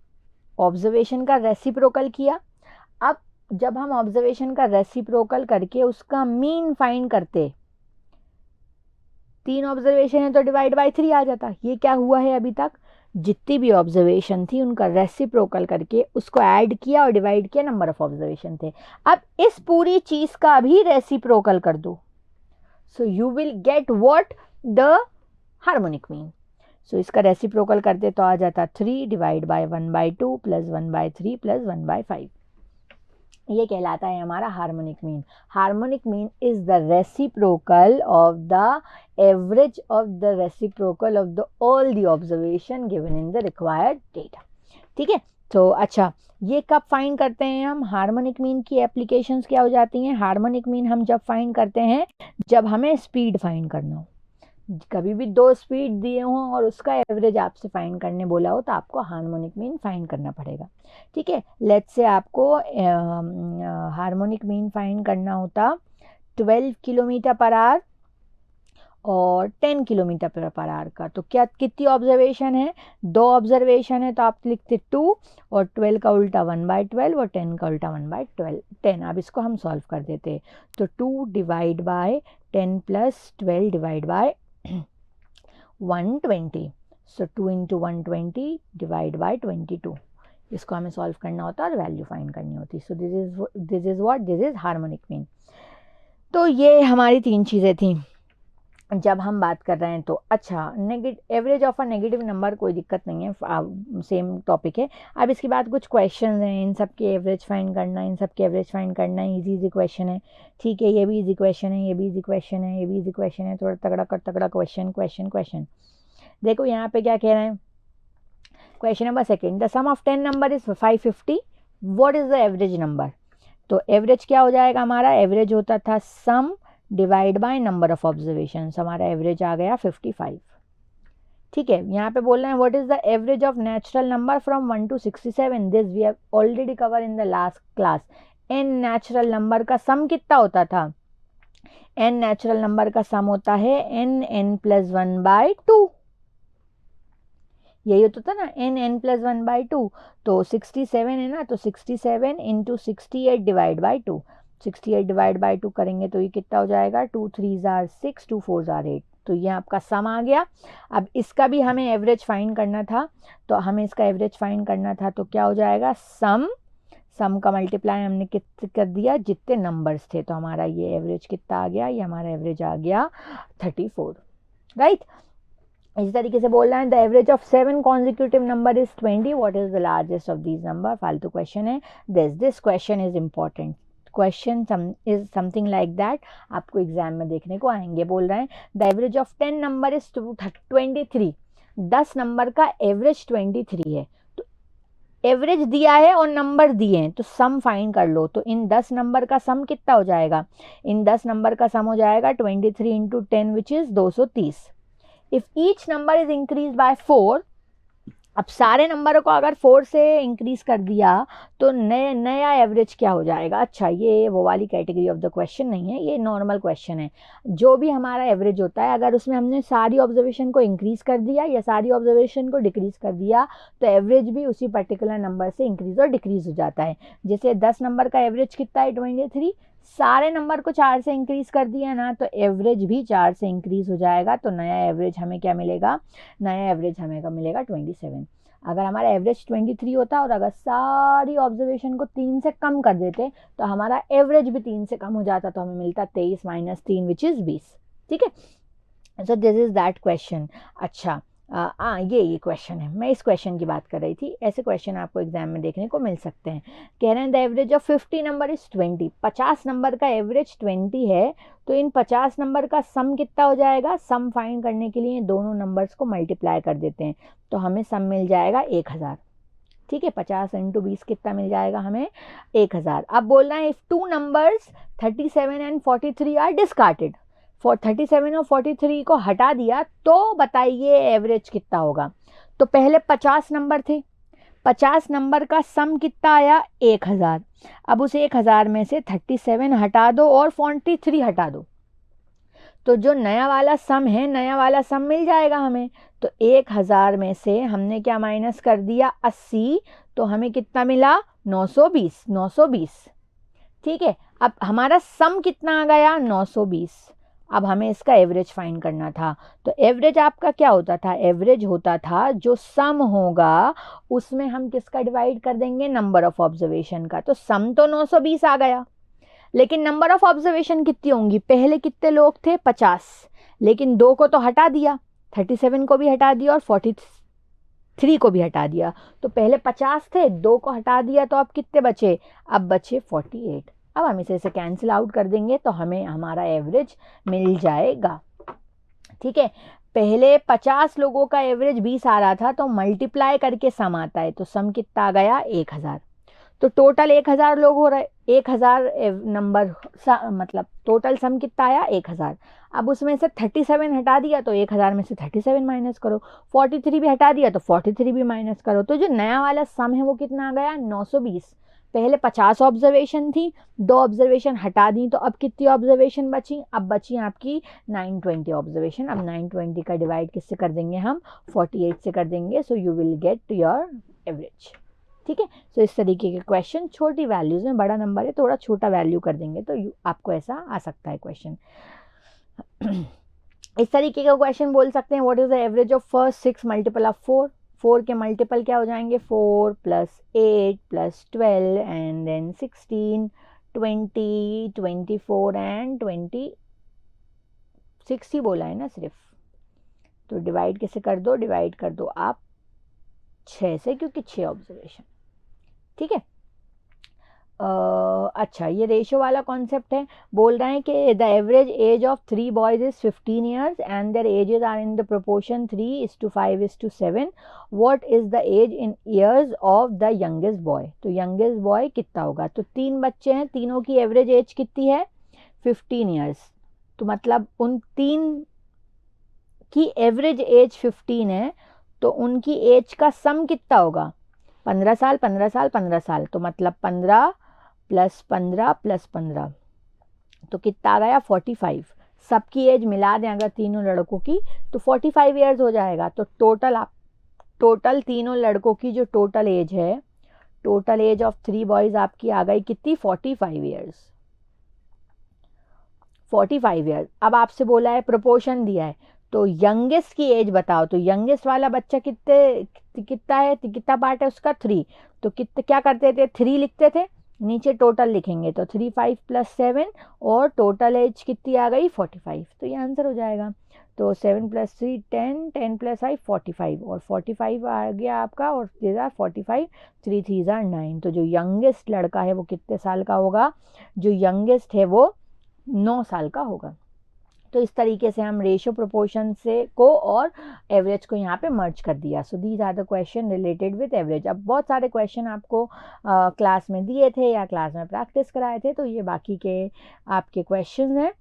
ऑब्जर्वेशन का रेसिप्रोकल किया. अब जब हम ऑब्जर्वेशन का रेसिप्रोकल करके उसका मीन फाइंड करते, 3 ऑब्जर्वेशन है तो डिवाइड बाय 3 आ जाता. ये क्या हुआ है? अभी तक जितनी भी ऑब्जर्वेशन थी उनका रेसिप्रोकल करके उसको ऐड किया और डिवाइड किया, नंबर ऑफ ऑब्जर्वेशन थे. अब इस पूरी चीज का भी रेसिप्रोकल कर दो, so you will get what? The harmonic mean. So इसका रेसिप्रोकल करते तो आ जाता 3 डिवाइड बाय 1/2 प्लस 1/3 प्लस 1/5. ये कहलाता है हमारा harmonic mean. Harmonic mean is the reciprocal of the average of the reciprocal of the all the observation given in the required data. ठीक है, तो अच्छा, ये कब फाइंड करते हैं हम? हार्मोनिक मीन की एप्लीकेशंस क्या हो जाती हैं? हार्मोनिक मीन हम जब फाइंड करते हैं जब हमें स्पीड फाइंड करना हो. कभी भी 2 स्पीड दिए हों और उसका एवरेज आपसे फाइंड करने बोला हो तो आपको हार्मोनिक मीन फाइंड करना पड़ेगा. ठीक है, लेट्स से आपको हार्मोनिक मीन फाइंड करना होता 12 किलोमीटर पर आवर और 10 किलोमीटर पर आवर का. तो क्या कितनी ऑब्जर्वेशन है? 2 ऑब्जर्वेशन है तो आप लिखते 2 और 12 का उल्टा 1/12 और 10 का उल्टा 1/10. अब इसको हम सॉल्व कर देते. तो 2 divide by 10 plus 12 divide by 120. So 2 × 120 divide by 22. इसको हमें सॉल्व करना होता है और वैल्यू फाइंड करनी होती. सो this is what? This is harmonic mean. तो ये हमारी 3 चीज़ें थी जब हम बात कर रहे हैं. तो अच्छा, average of a negative number, कोई दिक्कत नहीं है, सेम टॉपिक है. अब इसके बाद कुछ क्वेश्चन हैं, इन सब के एवरेज फाइंड करना, इन सब के एवरेज फाइंड करना. इजी क्वेश्चन है. ठीक है, ये भी इजी क्वेश्चन है, ये भी इजी क्वेश्चन है, ये भी इजी क्वेश्चन है. थोड़ा तगड़ा क्वेश्चन. देखो यहाँ पे क्या कह रहे हैं. Question number second, the sum of 10 number is 550. What is the average number? तो एवरेज क्या हो जाएगा हमारा? एवरेज होता था sum divide by number of observation. हमारा एवरेज आ गया 55. ठीक है, यहाँ पे बोल रहे हैं what is the average of natural number from 1 to 67. This we have already cover in the last class. N natural number का सम कितना होता था? एन नेचुरल नंबर का सम होता है n + 1/2. यही होता था ना, n + 1/2. तो 67 है ना, तो 67 × 68 डिवाइड बाय 2. 68 डिवाइड बाय 2 करेंगे तो ये कितना हो जाएगा? 2 3 = 6, 2 4 = 8. तो ये आपका सम आ गया. अब इसका भी हमें एवरेज फाइंड करना था. तो हमें इसका एवरेज फाइंड करना था तो क्या हो जाएगा? सम का मल्टीप्लाई हमने कितने कर दिया? जितने नंबर्स थे. तो हमारा ये एवरेज कितना आ गया? ये हमारा एवरेज आ गया 34. राइट. इस तरीके से बोल रहा है the average of 7 consecutive number is 20. What is the largest of these number? फालतू क्वेश्चन है. This question is important. Question is something like that. आपको एग्जाम में देखने को आएंगे. बोल रहे हैं the average of 10 number is 23. 10 number का एवरेज 23 है. तो एवरेज दिया है और नंबर दिए हैं तो सम फाइंड कर लो. तो इन 10 नंबर का सम कितना हो जाएगा? इन 10 नंबर का सम हो जाएगा 23 × 10 which is 230. If each number is increased by 4, अब सारे नंबरों को अगर 4 से इंक्रीज कर दिया तो नया एवरेज क्या हो जाएगा। अच्छा, ये वो वाली कैटेगरी ऑफ द क्वेश्चन नहीं है, ये नॉर्मल क्वेश्चन है। जो भी हमारा एवरेज होता है, अगर उसमें हमने सारी ऑब्जर्वेशन को इंक्रीज कर दिया या सारी ऑब्जर्वेशन को डिक्रीज कर दिया तो एवरेज भी उसी पर्टिकुलर नंबर से इंक्रीज और डिक्रीज हो जाता है। जैसे 10 नंबर का एवरेज कितना है 23, सारे नंबर को 4 से इंक्रीज कर दिया ना तो एवरेज भी 4 से इंक्रीज हो जाएगा। तो नया एवरेज हमें क्या मिलेगा, नया एवरेज हमें का मिलेगा 27। अगर हमारा एवरेज 23 होता और अगर सारी ऑब्जर्वेशन को 3 से कम कर देते तो हमारा एवरेज भी 3 से कम हो जाता, तो हमें मिलता 23 - 3 विच इज़ 20। ठीक है, सो दिस इज दैट क्वेश्चन। अच्छा, ये क्वेश्चन है, मैं इस क्वेश्चन की बात कर रही थी। ऐसे क्वेश्चन आपको एग्जाम में देखने को मिल सकते हैं। कह रहे हैं the average of 50 number is 20। 50 number का एवरेज 20 है, तो इन 50 नंबर का सम कितना हो जाएगा। सम फाइंड करने के लिए दोनों नंबर्स को मल्टीप्लाई कर देते हैं, तो हमें सम मिल जाएगा 1000। ठीक है, 50 × 20 कितना मिल जाएगा हमें 1000। अब बोल रहे हैं if two numbers 37 and 43 are discarded, 37 और 43 को हटा दिया तो बताइए एवरेज कितना होगा। तो पहले 50 नंबर थे, 50 नंबर का सम कितना आया 1000। अब उस 1000 में से 37 हटा दो और 43 हटा दो, तो जो नया वाला सम है, नया वाला सम मिल जाएगा हमें। तो 1000 में से हमने क्या माइनस कर दिया 80, तो हमें कितना मिला 920, 920। ठीक है, अब हमारा सम कितना आ गया 920। अब हमें इसका एवरेज फाइंड करना था। तो एवरेज आपका क्या होता था, एवरेज होता था जो सम होगा उसमें हम किसका डिवाइड कर देंगे, नंबर ऑफ ऑब्जर्वेशन का। तो सम तो 920 आ गया, लेकिन नंबर ऑफ ऑब्जर्वेशन कितनी होंगी, पहले कितने लोग थे 50, लेकिन 2 को तो हटा दिया, 37 को भी हटा दिया और 43 को भी हटा दिया। तो पहले 50 थे, 2 को हटा दिया, तो अब कितने बचे, अब बचे 48। अब हम इसे कैंसिल आउट कर देंगे तो हमें हमारा एवरेज मिल जाएगा। ठीक है, पहले 50 लोगों का एवरेज 20 आ रहा था, तो मल्टीप्लाई करके सम आता है, तो सम कितना आ गया 1000। तो टोटल 1000 लोग हो रहे, 1000 नंबर मतलब टोटल सम कितना आया 1000। अब उसमें से 37 हटा दिया तो 1000 में से 37 माइनस करो, 43 भी हटा दिया तो 43 भी माइनस करो। तो जो नया वाला सम है वो कितना आ गया 920। पहले 50 ऑब्जर्वेशन थी, 2 ऑब्जर्वेशन हटा दी, तो अब कितनी ऑब्जर्वेशन बची, अब बची आपकी 920 ऑब्जर्वेशन। अब 920 का डिवाइड किससे कर देंगे हम 48 से कर देंगे। सो you will get your average. ठीक है, सो इस तरीके के क्वेश्चन छोटी वैल्यूज में, बड़ा नंबर है थोड़ा छोटा वैल्यू कर देंगे तो आपको ऐसा आ सकता है क्वेश्चन। इस तरीके का क्वेश्चन बोल सकते हैं what is the average of first 6 multiple of 4। 4 के मल्टीपल क्या हो जाएंगे 4 + 8 + 12 एंड देन 16 20 24 एंड 26 ही बोला है ना सिर्फ। तो डिवाइड कैसे कर दो, डिवाइड कर दो आप 6 से, क्योंकि 6 ऑब्जर्वेशन। ठीक है, अच्छा ये रेशियो वाला कॉन्सेप्ट है। बोल रहे हैं कि the average age of 3 boys is 15 years and their ages are in the proportion 3:5:7। What is the age in years of the youngest boy. तो यंगेस्ट बॉय कितना होगा, तो 3 बच्चे हैं, तीनों की एवरेज एज कितनी है 15 ईयर्स। तो मतलब उन 3 की एवरेज एज 15 है, तो उनकी एज का सम कितना होगा 15 साल 15 साल 15 साल। तो मतलब 15 + 15 + 15, तो कितना आ गया 45। सबकी एज मिला दें अगर तीनों लड़कों की तो 45 ईयर्स हो जाएगा। तो टोटल तीनों लड़कों की जो टोटल एज है, टोटल एज ऑफ 3 बॉयज आपकी आ गई कितनी 45 ईयर्स। 45 ईयर्स। अब आपसे बोला है प्रोपोर्शन दिया है, तो यंगेस्ट की एज बताओ। तो यंगेस्ट वाला बच्चा कितना है, कितना पार्ट है उसका 3। तो कितने क्या करते थे 3 लिखते थे, नीचे टोटल लिखेंगे तो 3 5 + 7 और टोटल एज कितनी आ गई 45। तो ये आंसर हो जाएगा। तो 7 + 3 10 10 + 5 45 और 45 आ गया आपका, और 45 3 3 9। तो जो यंगेस्ट लड़का है वो कितने साल का होगा, जो यंगेस्ट है वो 9 साल का होगा। तो इस तरीके से हम रेशियो प्रोपोर्शन से को और एवरेज को यहाँ पे मर्ज कर दिया। So these are the question related with average. अब बहुत सारे क्वेश्चन आपको क्लास में दिए थे या क्लास में प्रैक्टिस कराए थे, तो ये बाकी के आपके क्वेश्चन हैं,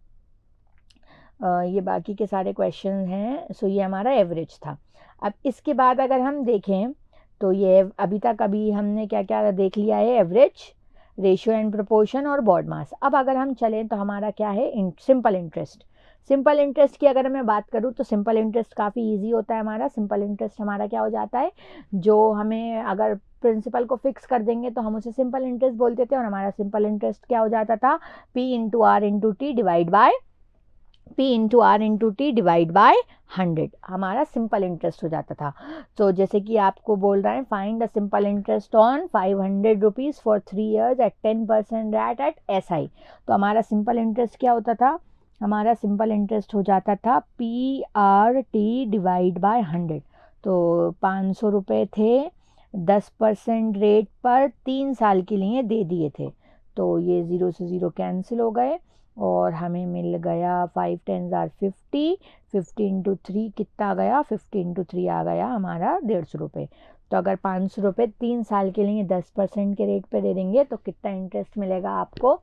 ये बाकी के सारे क्वेश्चन हैं। सो ये हमारा एवरेज था। अब इसके बाद अगर हम देखें तो ये अभी हमने क्या क्या देख लिया है, एवरेज, रेशियो एंड प्रोपोर्शन और बॉड मास। अब अगर हम चलें तो हमारा क्या है, सिंपल इंटरेस्ट। सिंपल इंटरेस्ट की अगर मैं बात करूँ तो सिंपल इंटरेस्ट काफ़ी इजी होता है हमारा। सिंपल इंटरेस्ट हमारा क्या हो जाता है, जो हमें अगर प्रिंसिपल को फिक्स कर देंगे तो हम उसे सिंपल इंटरेस्ट बोलते थे, और हमारा सिंपल इंटरेस्ट क्या हो जाता था, P into R into T divide by P into R into T divide by 100, हमारा सिंपल इंटरेस्ट हो जाता था। तो जैसे कि आपको बोल रहे हैं, find the simple interest on 500 rupees for 3 years at 10% rate at SI। तो हमारा सिंपल इंटरेस्ट क्या होता था, हमारा सिंपल इंटरेस्ट हो जाता था PRT डिवाइड बाय 100। तो 500 रुपये थे, 10% रेट पर 3 साल के लिए दे दिए थे। तो ये 0 से 0 कैंसिल हो गए और हमें मिल गया 5 10 50, 50 इंटू 3 कितना गया, 50 इंटू 3 आ गया हमारा 150 रुपये। तो अगर 500 रुपये 3 साल के लिए 10% के रेट पे दे देंगे तो कितना इंटरेस्ट मिलेगा आपको,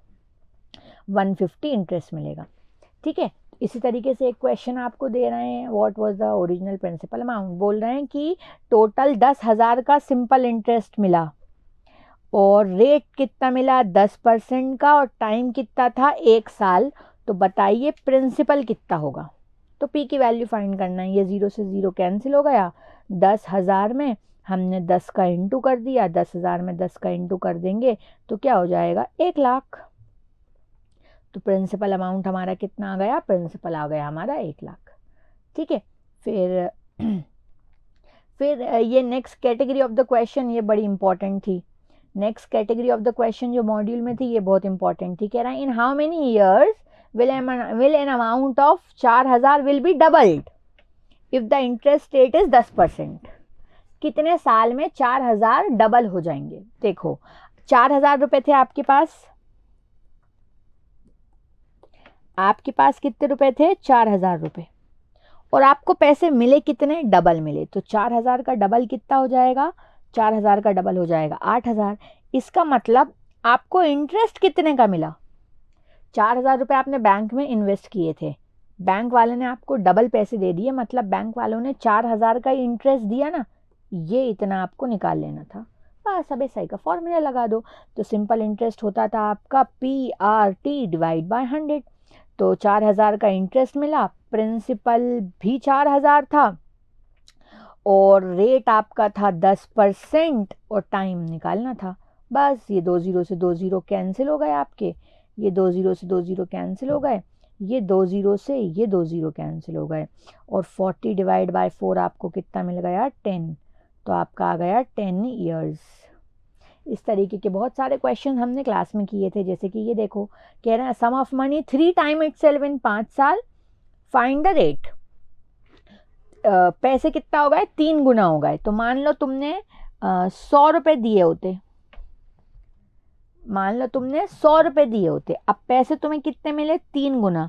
150 इंटरेस्ट मिलेगा। ठीक है, इसी तरीके से एक क्वेश्चन आपको दे रहे हैं, what was the original principal amount. बोल रहे हैं कि टोटल 10,000 का सिंपल इंटरेस्ट मिला और रेट कितना मिला, 10% का, और टाइम कितना था, 1 साल। तो बताइए प्रिंसिपल कितना होगा। तो P की वैल्यू फाइंड करना है। ये 0 से 0 कैंसिल हो गया, 10,000 में हमने 10 का इंटू कर दिया, 10,000 में 10 का इंटू कर देंगे तो क्या हो जाएगा, 1 लाख। तो प्रिंसिपल अमाउंट हमारा कितना आ गया, प्रिंसिपल आ गया हमारा 1 लाख। ठीक है, फिर ये next category of the question, ये बड़ी इंपॉर्टेंट थी। Next category of the question जो मॉड्यूल में थी ये बहुत इंपॉर्टेंट थी। कह रहा है in how many years will an amount of 4,000 will be doubled if the interest rate is 10%। कितने साल में 4,000 डबल हो जाएंगे। देखो 4,000 रुपए थे आपके पास कितने रुपए थे, 4,000 रुपए, और आपको पैसे मिले कितने, डबल मिले। तो 4,000 का डबल कितना हो जाएगा, 4,000 का डबल हो जाएगा 8,000। इसका मतलब आपको इंटरेस्ट कितने का मिला, 4,000 रुपये आपने बैंक में इन्वेस्ट किए थे, बैंक वाले ने आपको डबल पैसे दे दिए, मतलब बैंक वालों ने 4,000 का इंटरेस्ट दिया ना, ये इतना आपको निकाल लेना था। बस अब SI का फॉर्मूला लगा दो। तो सिंपल इंटरेस्ट होता था आपका PRT डिवाइड बाय 100। तो 4,000 का इंटरेस्ट मिला, प्रिंसिपल भी 4,000 था, और रेट आपका था 10%, और टाइम निकालना था। बस ये 2 0 से 2 0 कैंसिल हो गए आपके, ये 2 0 से 2 0 कैंसिल हो गए, ये 2 0 से ये 2 0 कैंसिल हो गए, और 40 डिवाइड बाय 4 आपको कितना मिल गया, 10। तो आपका आ गया 10 ईयर्स। इस तरीके के बहुत सारे क्वेश्चन हमने क्लास में किए थे। जैसे कि ये देखो, कह रहा है sum of money 3 time itself in 5 साल, फाइंड द रेट। पैसे कितना हो गए, 3 गुना हो गए। तो मान लो तुमने 100 रुपये दिए होते, मान लो तुमने 100 रुपये दिए होते, अब पैसे तुम्हें कितने मिले, 3 गुना,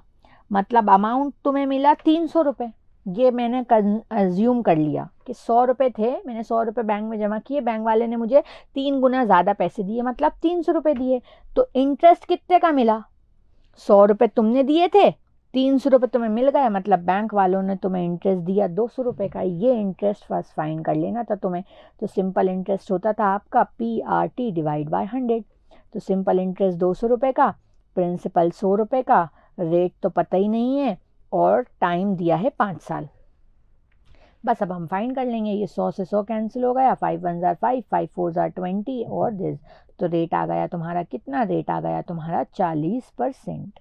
मतलब अमाउंट तुम्हें मिला 300 रुपये। ये मैंने अज्यूम कर लिया कि 100 रुपये थे, मैंने 100 रुपये बैंक में जमा किए, बैंक वाले ने मुझे 3 गुना ज़्यादा पैसे दिए, मतलब 300 रुपये दिए। तो इंटरेस्ट कितने का मिला, 100 रुपये तुमने दिए थे, 300 रुपये तुम्हें मिल गए, मतलब बैंक वालों ने तुम्हें इंटरेस्ट दिया 200 रुपये का। ये इंटरेस्ट फर्स्ट फाइंड कर लेना था तुम्हें। तो सिंपल इंटरेस्ट होता था आपका PRT डिवाइड बाय 100। तो सिंपल इंटरेस्ट 200 रुपये का, प्रिंसिपल 100 रुपये का, रेट तो पता ही नहीं है, और टाइम दिया है 5 साल। बस अब हम फाइंड कर लेंगे। ये 100 से 100 कैंसिल हो गया, 5 1 5, 5 4 20 और दिस। तो रेट आ गया तुम्हारा कितना, रेट आ गया तुम्हारा 40%।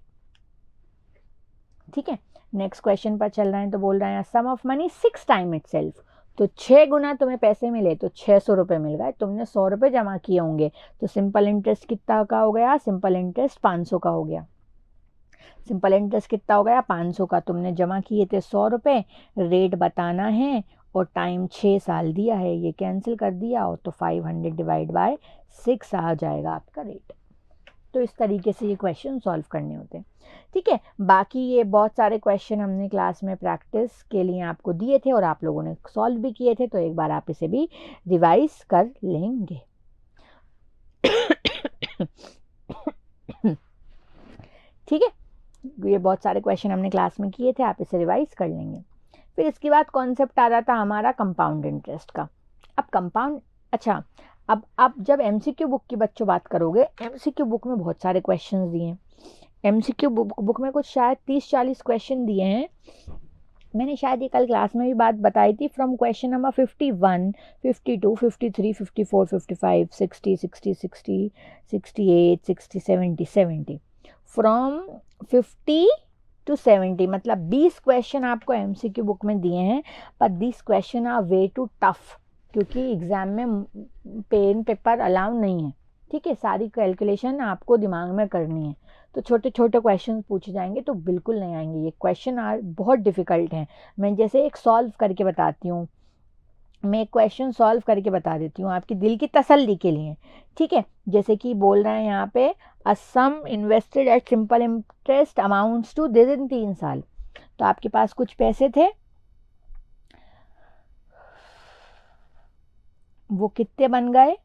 ठीक है, नेक्स्ट क्वेश्चन पर चल रहे हैं। तो बोल रहे हैं सम ऑफ मनी 6 टाइम इटसेल्फ। तो 6 गुना तुम्हें पैसे मिले, तो 600 रुपये मिल गए, तुमने 100 रुपये जमा किए होंगे। तो सिंपल इंटरेस्ट कितना का हो गया, सिंपल इंटरेस्ट 500 का हो गया। सिंपल इंटरेस्ट कितना हो गया, 500 का, तुमने जमा किए थे 100 रुपये, रेट बताना है, और टाइम 6 साल दिया है, ये कैंसिल कर दिया, और तो 500 डिवाइड बाय 6 आ जाएगा आपका रेट। तो इस तरीके से ये क्वेश्चन सॉल्व करने होते हैं। ठीक है, बाकी ये बहुत सारे क्वेश्चन हमने क्लास में प्रैक्टिस के लिए आपको दिए थे और आप लोगों ने सॉल्व भी किए थे, तो एक बार आप इसे भी रिवाइज कर लेंगे। ठीक है, ये बहुत सारे क्वेश्चन हमने क्लास में किए थे, आप इसे रिवाइज कर लेंगे। फिर इसके बाद कॉन्सेप्ट आ जाता हमारा कंपाउंड इंटरेस्ट का। अब कंपाउंड अच्छा, अब जब एमसीक्यू बुक की बच्चों बात करोगे, एमसीक्यू बुक में बहुत सारे क्वेश्चंस दिए हैं। एमसीक्यू बुक में कुछ शायद 30-40 क्वेश्चन दिए हैं। मैंने शायद ये कल क्लास में भी बात बताई थी। From question number 51, 52, 53, 54, 55, 60, 60, 60, 68, 60, 70, 70, from 50 to 70, मतलब 20 क्वेश्चन आपको एमसीक्यू बुक में दिए हैं। पर this question are way too tough, क्योंकि एग्जाम में पेन पेपर अलाउ नहीं है। ठीक है, सारी कैलकुलेशन आपको दिमाग में करनी है, तो छोटे छोटे क्वेश्चन पूछे जाएंगे तो बिल्कुल नहीं आएंगे। ये क्वेश्चन बहुत डिफ़िकल्ट हैं। मैं जैसे एक सॉल्व करके बताती हूँ, मैं एक क्वेश्चन सॉल्व करके बता देती हूँ आपकी दिल की तसल्ली के लिए। ठीक है, जैसे कि बोल रहे हैं यहाँ पे, a sum invested at simple interest amounts to, दे दिन 3 साल। तो आपके पास कुछ पैसे थे, वो कितने बन गए,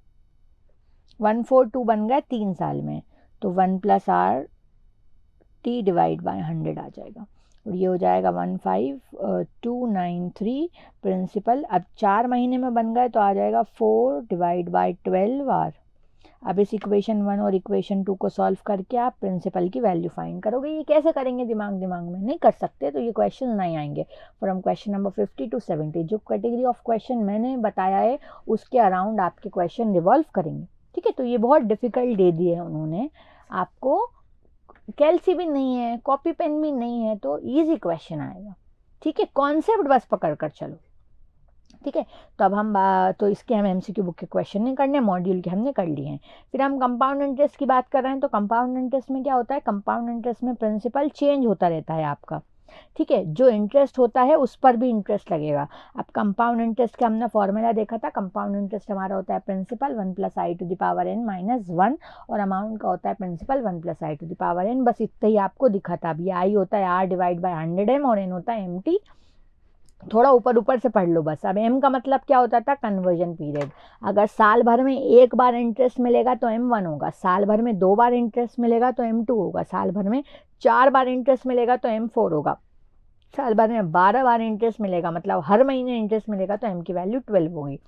142 बन गए 3 साल में। तो 1 + RT डिवाइड बाय 100 आ जाएगा, और ये हो जाएगा 15293 प्रिंसिपल। अब 4 महीने में बन गए तो आ जाएगा 4 डिवाइड बाय 12 आर। अब इस इक्वेशन 1 और इक्वेशन 2 को सॉल्व करके आप प्रिंसिपल की वैल्यू फाइंड करोगे। ये कैसे करेंगे, दिमाग में नहीं कर सकते, तो ये क्वेश्चन नहीं आएंगे। फ्रॉम क्वेश्चन नंबर 50 to 70 जो कैटेगरी ऑफ क्वेश्चन मैंने बताया है उसके अराउंड आपके क्वेश्चन रिवॉल्व करेंगे। ठीक है, तो ये बहुत डिफिकल्ट दे दिए हैं उन्होंने आपको। कैलसी भी नहीं है, कॉपी पेन भी नहीं है, तो इजी क्वेश्चन आएगा। ठीक है, कॉन्सेप्ट बस पकड़ कर चलो। ठीक है, तो अब हम तो इसके हम एमसीक्यू बुक के क्वेश्चन नहीं करने, मॉड्यूल के हमने कर लिए हैं। फिर हम कंपाउंड इंटरेस्ट की बात कर रहे हैं, तो कंपाउंड इंटरेस्ट में क्या होता है, कंपाउंड इंटरेस्ट में प्रिंसिपल चेंज होता रहता है आपका। ठीक है, जो इंटरेस्ट होता है उस पर भी इंटरेस्ट लगेगा। अब कंपाउंड इंटरेस्ट का हमने फॉर्मूला देखा था। कंपाउंड इंटरेस्ट हमारा होता है प्रिंसिपल 1 + i⁻n - 1, और अमाउंट का होता है प्रिंसिपल 1 + i⁻n। बस इतना ही आपको दिखा था। अब ये आई होता है r डिवाइड बाय 100m और n होता है mt। थोड़ा ऊपर से पढ़ लो बस। अब एम का मतलब क्या होता था, कन्वर्जन पीरियड। अगर साल भर में एक बार इंटरेस्ट मिलेगा तो M1 होगा, साल भर में 2 बार इंटरेस्ट मिलेगा तो M2 होगा, साल भर में 4 बार इंटरेस्ट मिलेगा तो M4 होगा, साल भर में 12 बार इंटरेस्ट मिलेगा, मतलब हर महीने इंटरेस्ट मिलेगा, तो M की वैल्यू 12 होगी।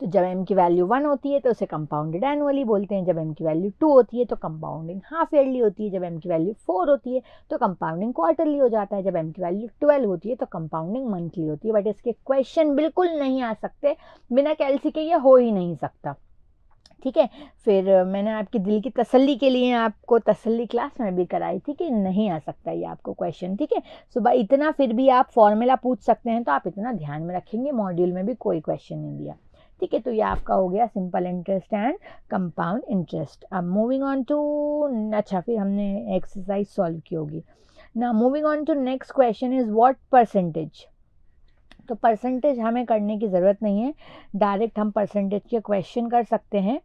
तो जब M की वैल्यू 1 होती है तो उसे कंपाउंडेड एनुअली बोलते हैं। जब M की वैल्यू 2 होती है तो कंपाउंडिंग हाफ ईयरली होती है। जब M की वैल्यू 4 होती है तो कंपाउंडिंग क्वार्टरली हो जाता है। जब M की वैल्यू 12 होती है तो कंपाउंडिंग मंथली होती है। बट इसके क्वेश्चन बिल्कुल नहीं आ सकते, बिना कैलसी के ये हो ही नहीं सकता। ठीक है, फिर मैंने आपकी दिल की तसल्ली के लिए आपको तसल्ली क्लास में भी कराई थी कि नहीं आ सकता ये आपको क्वेश्चन। ठीक है, सुबह इतना फिर भी आप फॉर्मूला पूछ सकते हैं, तो आप इतना ध्यान में रखेंगे। मॉड्यूल में भी कोई क्वेश्चन नहीं दिया। ठीक है, तो ये आपका हो गया simple interest and compound interest. अब मूविंग ऑन टू, अच्छा फिर हमने एक्सरसाइज सॉल्व की होगी ना। Moving on to next question is what percentage. तो परसेंटेज हमें करने की ज़रूरत नहीं है, डायरेक्ट हम परसेंटेज के क्वेश्चन कर सकते हैं।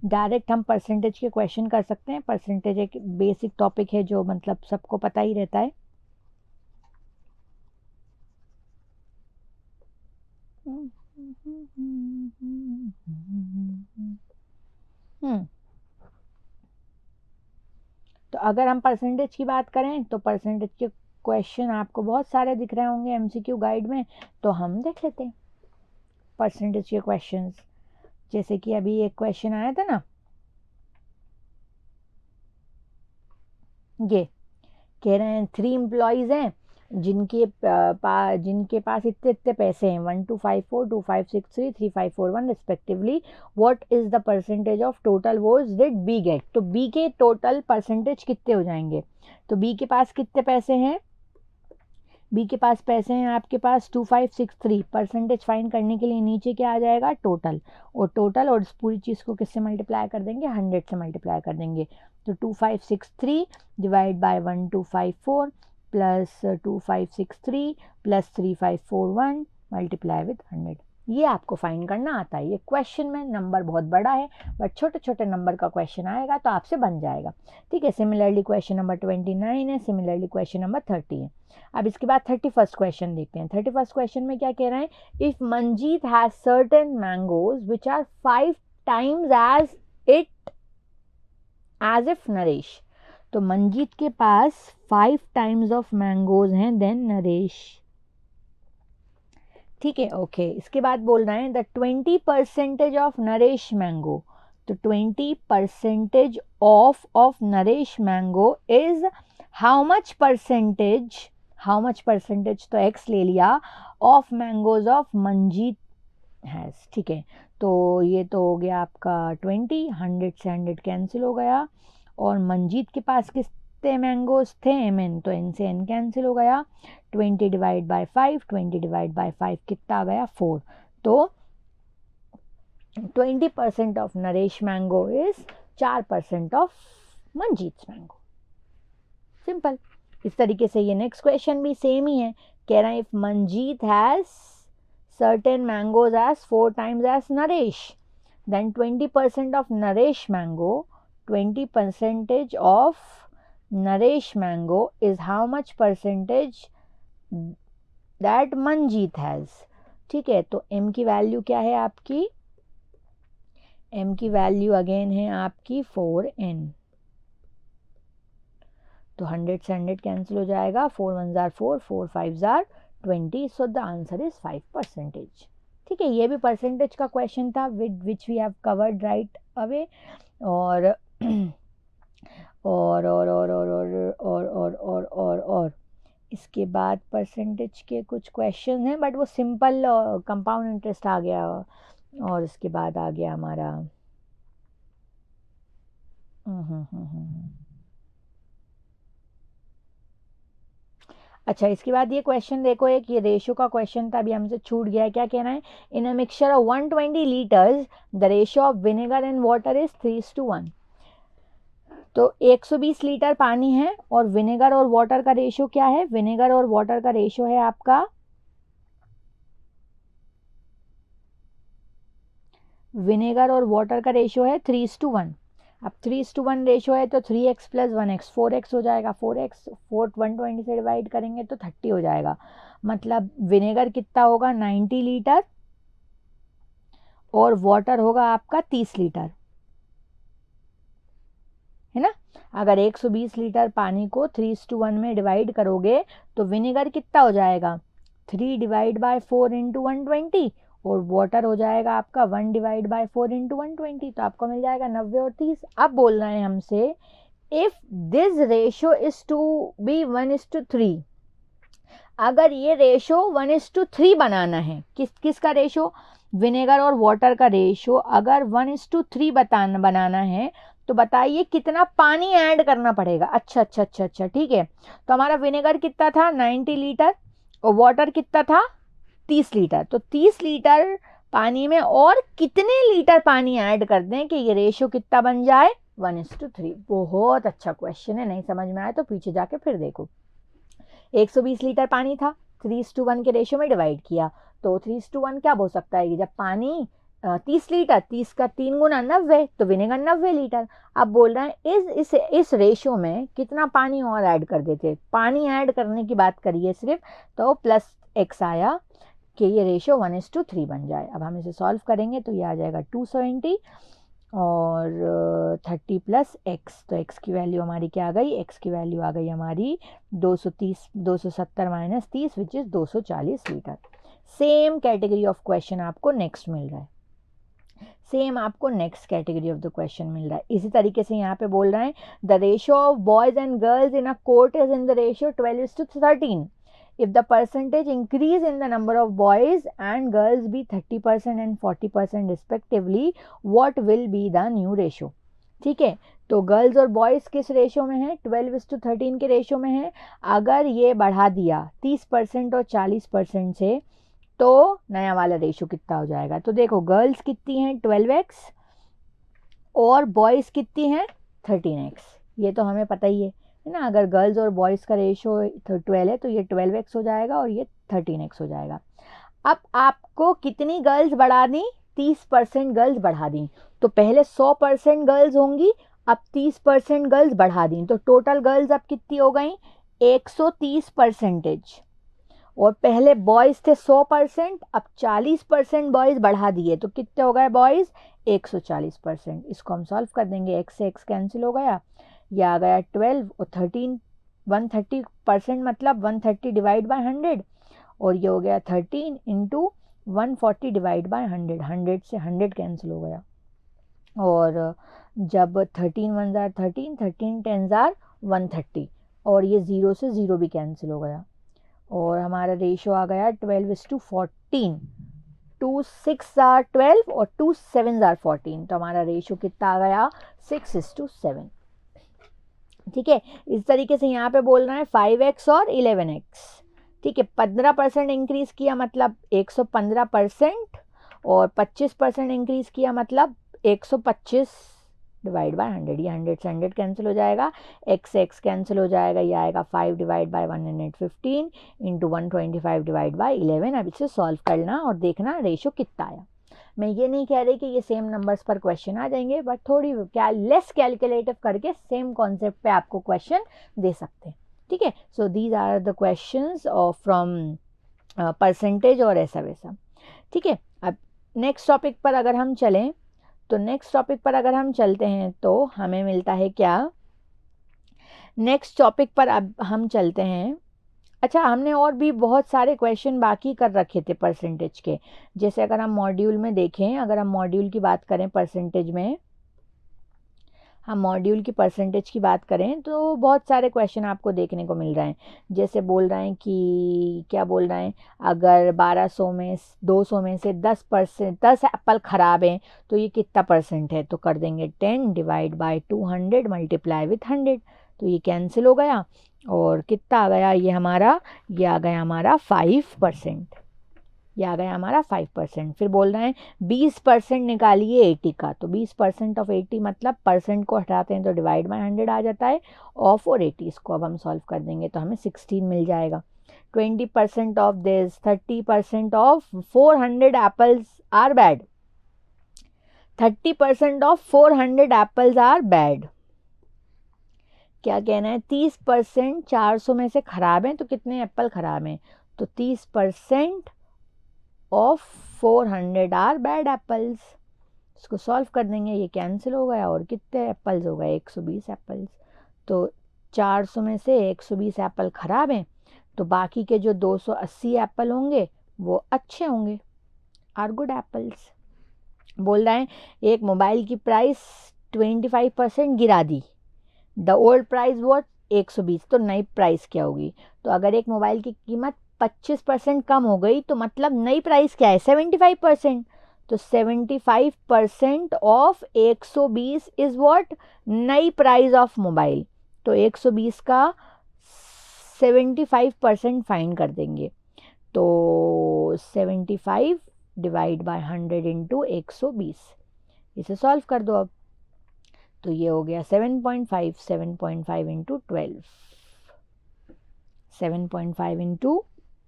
डायरेक्ट हम परसेंटेज के क्वेश्चन कर सकते हैं। परसेंटेज एक बेसिक टॉपिक है जो मतलब सबको पता ही रहता है। तो अगर हम परसेंटेज की बात करें तो परसेंटेज के क्वेश्चन आपको बहुत सारे दिख रहे होंगे एमसीक्यू गाइड में, तो हम देख लेते हैं परसेंटेज के क्वेश्चंस। जैसे कि अभी एक क्वेश्चन आया था ना, ये कह रहे हैं 3 एम्प्लॉयज़ हैं जिनके पास इतने इतने पैसे हैं, 1254, 2563, 3541 respectively. What is the percentage of total votes did B get. तो बी के टोटल परसेंटेज कितने हो जाएंगे। तो बी के पास कितने पैसे हैं, बी के पास पैसे हैं आपके पास 2563। परसेंटेज फाइंड करने के लिए नीचे क्या आ जाएगा, टोटल, और टोटल और इस पूरी चीज़ को किससे मल्टीप्लाई कर देंगे, 100 से मल्टीप्लाई कर देंगे। तो 2563 divide by 1254 plus 2563 plus 3541 multiply with 100। ये आपको फाइंड करना आता है। ये क्वेश्चन में नंबर बहुत बड़ा है, बट छोटे छोटे नंबर का क्वेश्चन आएगा तो आपसे बन जाएगा। ठीक है, सिमिलरली क्वेश्चन नंबर 29 है, सिमिलरली क्वेश्चन नंबर 30 है। अब इसके बाद 31st क्वेश्चन देखते हैं। 31st क्वेश्चन में क्या कह रहे हैं, if Manjeet has certain mangoes which are 5 times as if Naresh. तो मंजीत के पास 5 टाइम्स ऑफ मैंगोज हैं देन नरेश। ठीक है, ओके। इसके बाद बोल रहे हैं द 20% ऑफ नरेश मैंगो, तो 20% of Naresh mango is how much percentage, तो एक्स ले लिया, of mangoes of Manjeet has. ठीक है, तो ये तो हो गया आपका 20, 100 से 100 कैंसिल हो गया, और मंजीत के पास कितने मैंगोज थे, एम, तो एन से एन कैंसिल हो गया। 20 डिवाइड बाय 5, 20 डिवाइड बाय 5 कितना आ गया, 4। तो 20% of Naresh mango is 4% of Manjeet mango. Simple. इस तरीके से ये नेक्स्ट क्वेश्चन भी सेम ही है, कह रहा है if Manjeet has certain mangoes as 4 times as Naresh, then 20% of Naresh mango, 20% of Naresh mango is how much percentage that Manjeet has। ठीक है, तो m की वैल्यू क्या है आपकी, m की वैल्यू अगेन है आपकी 4n, तो 100 से 100 कैंसिल हो जाएगा, 4 1 जार 4, 4 5 जार 20, सो द आंसर इज 5%। ठीक है, ये भी परसेंटेज का क्वेश्चन था which we have covered right away. और और इसके बाद परसेंटेज के कुछ क्वेश्चन हैं, बट वो सिंपल कंपाउंड इंटरेस्ट आ गया, और इसके बाद आ गया हमारा अच्छा, इसके बाद ये क्वेश्चन देखो, एक ये रेशो का क्वेश्चन था, अभी हमसे छूट गया है। क्या कहना है, in a mixture of 120 litres the ratio of vinegar and water is 3:1। तो 120 लीटर पानी है और विनेगर और वाटर का रेशो क्या है, विनेगर और वाटर का रेशो है आपका, विनेगर और वाटर का रेशो है 3:1। अब 3:1 रेशो है तो 3x प्लस 1x 4x हो जाएगा, 4x 120 से डिवाइड करेंगे तो 30 हो जाएगा। मतलब विनेगर कितना होगा, 90 लीटर, और वाटर होगा आपका 30 लीटर, है ना। अगर 120 लीटर पानी को 3:1 में डिवाइड करोगे तो विनेगर कितना हो जाएगा, 3 डिवाइड बाय 4 इंटू 120, और वाटर हो जाएगा आपका 1 डिवाइड बाय 4 इंटू 120, तो आपको मिल जाएगा 90 और 30। अब बोल रहे हैं हमसे if this ratio is to be 1:3, अगर ये रेशो 1:3 बनाना है, किसका रेशो, विनेगर और वाटर का रेशो अगर 1:3 बनाना है, तो बताइए कितना पानी ऐड करना पड़ेगा। अच्छा, ठीक है, तो हमारा विनेगर कितना था, 90 लीटर, और वाटर कितना था, 30 लीटर। तो 30 लीटर पानी में और कितने लीटर पानी ऐड कर दें कि ये रेशो कितना बन जाए, 1:3। बहुत अच्छा क्वेश्चन है, नहीं समझ में आया तो पीछे जाके फिर देखो। 120 लीटर पानी था, 3:1 के रेशो में डिवाइड किया, तो 3:1 क्या हो सकता है, जब पानी 30 लीटर, 30 का 3 गुना 90, तो विनेगर 90 लीटर। अब बोल रहे हैं इस रेशो में कितना पानी और ऐड कर देते, पानी ऐड करने की बात करिए सिर्फ, तो प्लस x आया कि ये रेशो 1:3 बन जाए। अब हम इसे सॉल्व करेंगे तो ये आ जाएगा 270 और 30 प्लस x, तो x की वैल्यू हमारी क्या आ गई, x की वैल्यू आ गई हमारी 270 minus 30 which is 240 litre. Same category of question आपको नेक्स्ट मिल रहा है, सेम आपको next category of the question मिल रहा है। इसी तरीके से यहाँ पे बोल रहे हैं the ratio of boys and girls in a court is in the ratio 12:13। If the percentage increase in the number of boys and girls be 30% and 40% respectively, what will be the new ratio? ठीक है, तो girls और boys किस ratio में है, 12:13 के ratio में है। अगर ये बढ़ा दिया 30% और 40% से, तो नया वाला रेशो कितना हो जाएगा। तो देखो गर्ल्स कितनी हैं 12x और बॉयज़ कितनी हैं 13x, ये तो हमें पता ही है ना। अगर गर्ल्स और बॉयज़ का रेशो 12 है तो ये 12x हो जाएगा और ये 13x हो जाएगा। अब आपको कितनी गर्ल्स बढ़ा दी, 30% गर्ल्स बढ़ा दी, तो पहले 100% गर्ल्स होंगी, अब 30% गर्ल्स बढ़ा दी, तो टोटल गर्ल्स अब कितनी हो गई 130%। और पहले बॉयज़ थे 100%, अब 40% बॉयज़ बढ़ा दिए, तो कितने हो गए बॉयज़ 140%। इसको हम सॉल्व कर देंगे, x से x कैंसिल हो गया, यह आ गया 12 और 13, 130% मतलब 130 डिवाइड बाय 100, और ये हो गया 13 इंटू 140 डिवाइड बाय 100, 100 से 100 कैंसिल हो गया। और जब 13 1 जार 13, 13 10 जार 130, और ये 0 से 0 भी कैंसिल हो गया, और हमारा रेशो आ गया 12:14। 2 6 जार 12 और 2 7 जार 14, तो हमारा रेशो कितना आ गया 6:7। ठीक है, इस तरीके से यहाँ पे बोल रहा है 5x और 11x। ठीक है, 15% इंक्रीज किया मतलब 115%, और 25% इंक्रीज किया मतलब 125 डिवाइड बाय 100। ये 100 से 100 कैंसिल हो जाएगा, x से x कैंसिल हो जाएगा, ये आएगा 5 divide by 115 into 125 divide by 11। अब इसे सॉल्व करना और देखना रेशो कितना आया। मैं ये नहीं कह रही कि ये सेम नंबर्स पर क्वेश्चन आ जाएंगे, बट थोड़ी लेस कैलकुलेटिव करके सेम कॉन्सेप्ट पे आपको क्वेश्चन दे सकते हैं। ठीक है, so these are the questions of from percentage और ऐसा वैसा। ठीक है, अब नेक्स्ट टॉपिक पर अगर हम चलें, तो नेक्स्ट टॉपिक पर अगर हम चलते हैं तो हमें मिलता है क्या, नेक्स्ट टॉपिक पर अब हम चलते हैं। अच्छा, हमने और भी बहुत सारे क्वेश्चन बाकी कर रखे थे परसेंटेज के। जैसे अगर हम मॉड्यूल में देखें, अगर हम मॉड्यूल की बात करें परसेंटेज में, हम मॉड्यूल की परसेंटेज की बात करें तो बहुत सारे क्वेश्चन आपको देखने को मिल रहे हैं। जैसे बोल रहे हैं कि क्या बोल रहे हैं, अगर 1200 में 200 में से 10 एप्पल ख़राब हैं तो ये कितना परसेंट है, तो कर देंगे 10 डिवाइड बाय 200 मल्टीप्लाई विथ 100, तो ये कैंसिल हो गया, और कितना आ गया ये आ गया हमारा 5%। ये आ गया हमारा 5%। फिर बोल रहे हैं 20% निकालिए 80 का, तो 20% ऑफ 80 मतलब परसेंट को हटाते हैं तो डिवाइड बाय 100 आ जाता है, ऑफ और 80, इसको अब हम सॉल्व कर देंगे तो हमें 16 मिल जाएगा। 20% of this, 30% of 400 apples are bad, 30% of 400 apples are bad. क्या कहना है, 30% 400 में से खराब हैं, तो कितने एप्पल खराब हैं, तो 30% ऑफ 400 आर बैड एप्पल्स। इसको सॉल्व कर देंगे, ये कैंसिल हो गया, और कितने एप्पल्स हो गए 120 एप्पल्स। तो 400 में से 120 एप्पल खराब हैं, तो बाकी के जो 280 एप्पल होंगे वो अच्छे होंगे, आर गुड एप्पल्स। बोल रहे हैं एक मोबाइल की प्राइस 25% गिरा दी, द ओल्ड प्राइस वॉट 120, तो नई प्राइस क्या होगी, तो अगर एक मोबाइल की कीमत 25% कम हो गई तो मतलब नई प्राइस क्या है 75%, तो 75% ऑफ 120 इज व्हाट, नई प्राइस ऑफ मोबाइल। तो 120 का 75% फाइंड कर देंगे, तो 75 डिवाइड बाय 100 इंटू 120, इसे सॉल्व कर दो अब, तो ये हो गया 7.5, 7.5 इंटू 12, 7.5 इंटू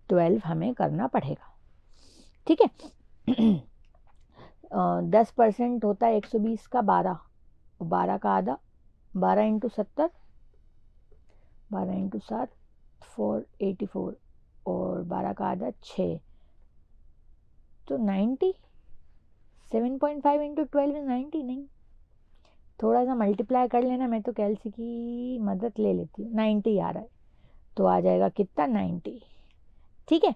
12 हमें करना पड़ेगा। ठीक है, 10% होता है 120 का 12, 12 का आधा, 12 इंटू 70, 12 इंटू 7 484, और 12 का आधा 6, तो 90। 7.5 इंटू 12 इज 90, नहीं, थोड़ा सा मल्टीप्लाई कर लेना, मैं तो कैलसी की मदद ले लेती हूँ। 90 आ रहा है, तो आ जाएगा कितना 90। ठीक है,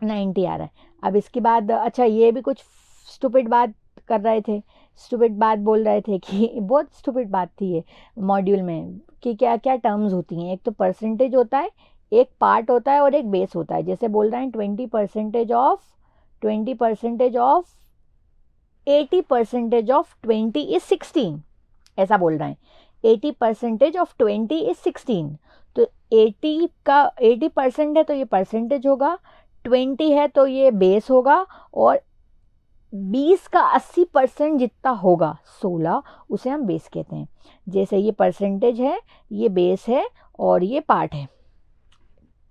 90 आ रहा है। अब इसके बाद अच्छा, ये भी कुछ स्टूपिड बात कर रहे थे, स्टूपिड बात बोल रहे थे कि बहुत स्टूपिड बात थी ये मॉड्यूल में, कि क्या क्या टर्म्स होती हैं। एक तो परसेंटेज होता है, एक पार्ट होता है, और एक बेस होता है। जैसे बोल रहे हैं 20% ऑफ 80% ऑफ 20 इज 16, ऐसा बोल रहे हैं। 80% ऑफ 20 इज 16, तो 80% है तो ये परसेंटेज होगा, 20 है तो ये बेस होगा, और 20 का 80% जितना होगा 16, उसे हम बेस कहते हैं। जैसे ये परसेंटेज है, ये बेस है, और ये पार्ट है।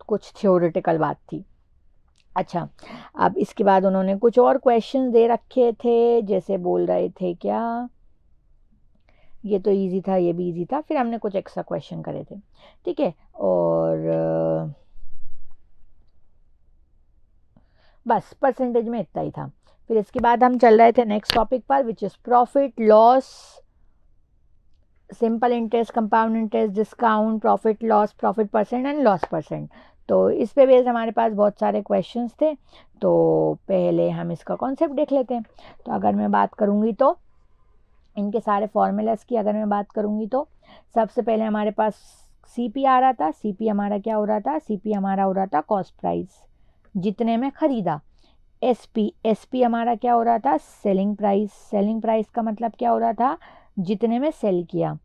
कुछ थ्योरेटिकल बात थी। अच्छा, अब इसके बाद उन्होंने कुछ और क्वेश्चन दे रखे थे, जैसे बोल रहे थे क्या, ये तो इजी था, ये भी इजी था, फिर हमने कुछ एक्स्ट्रा क्वेश्चन करे थे। ठीक है, और बस परसेंटेज में इतना ही था। फिर इसके बाद हम चल रहे थे नेक्स्ट टॉपिक पर, which is profit loss, simple interest, compound interest, discount, profit loss, profit percent and loss percent. तो इस पे बेस्ड हमारे पास बहुत सारे क्वेश्चंस थे। तो पहले हम इसका कॉन्सेप्ट देख लेते हैं। तो अगर मैं बात करूँगी तो इनके सारे फॉर्मूलाज की अगर मैं बात करूँगी तो सबसे पहले हमारे पास सीपी आ रहा था। सीपी हमारा क्या हो रहा था? सीपी हमारा हो रहा था कॉस्ट प्राइस, जितने में ख़रीदा। एसपी, एसपी हमारा क्या हो रहा था? Selling price. सेलिंग प्राइस का मतलब क्या हो रहा था? जितने में सेल किया।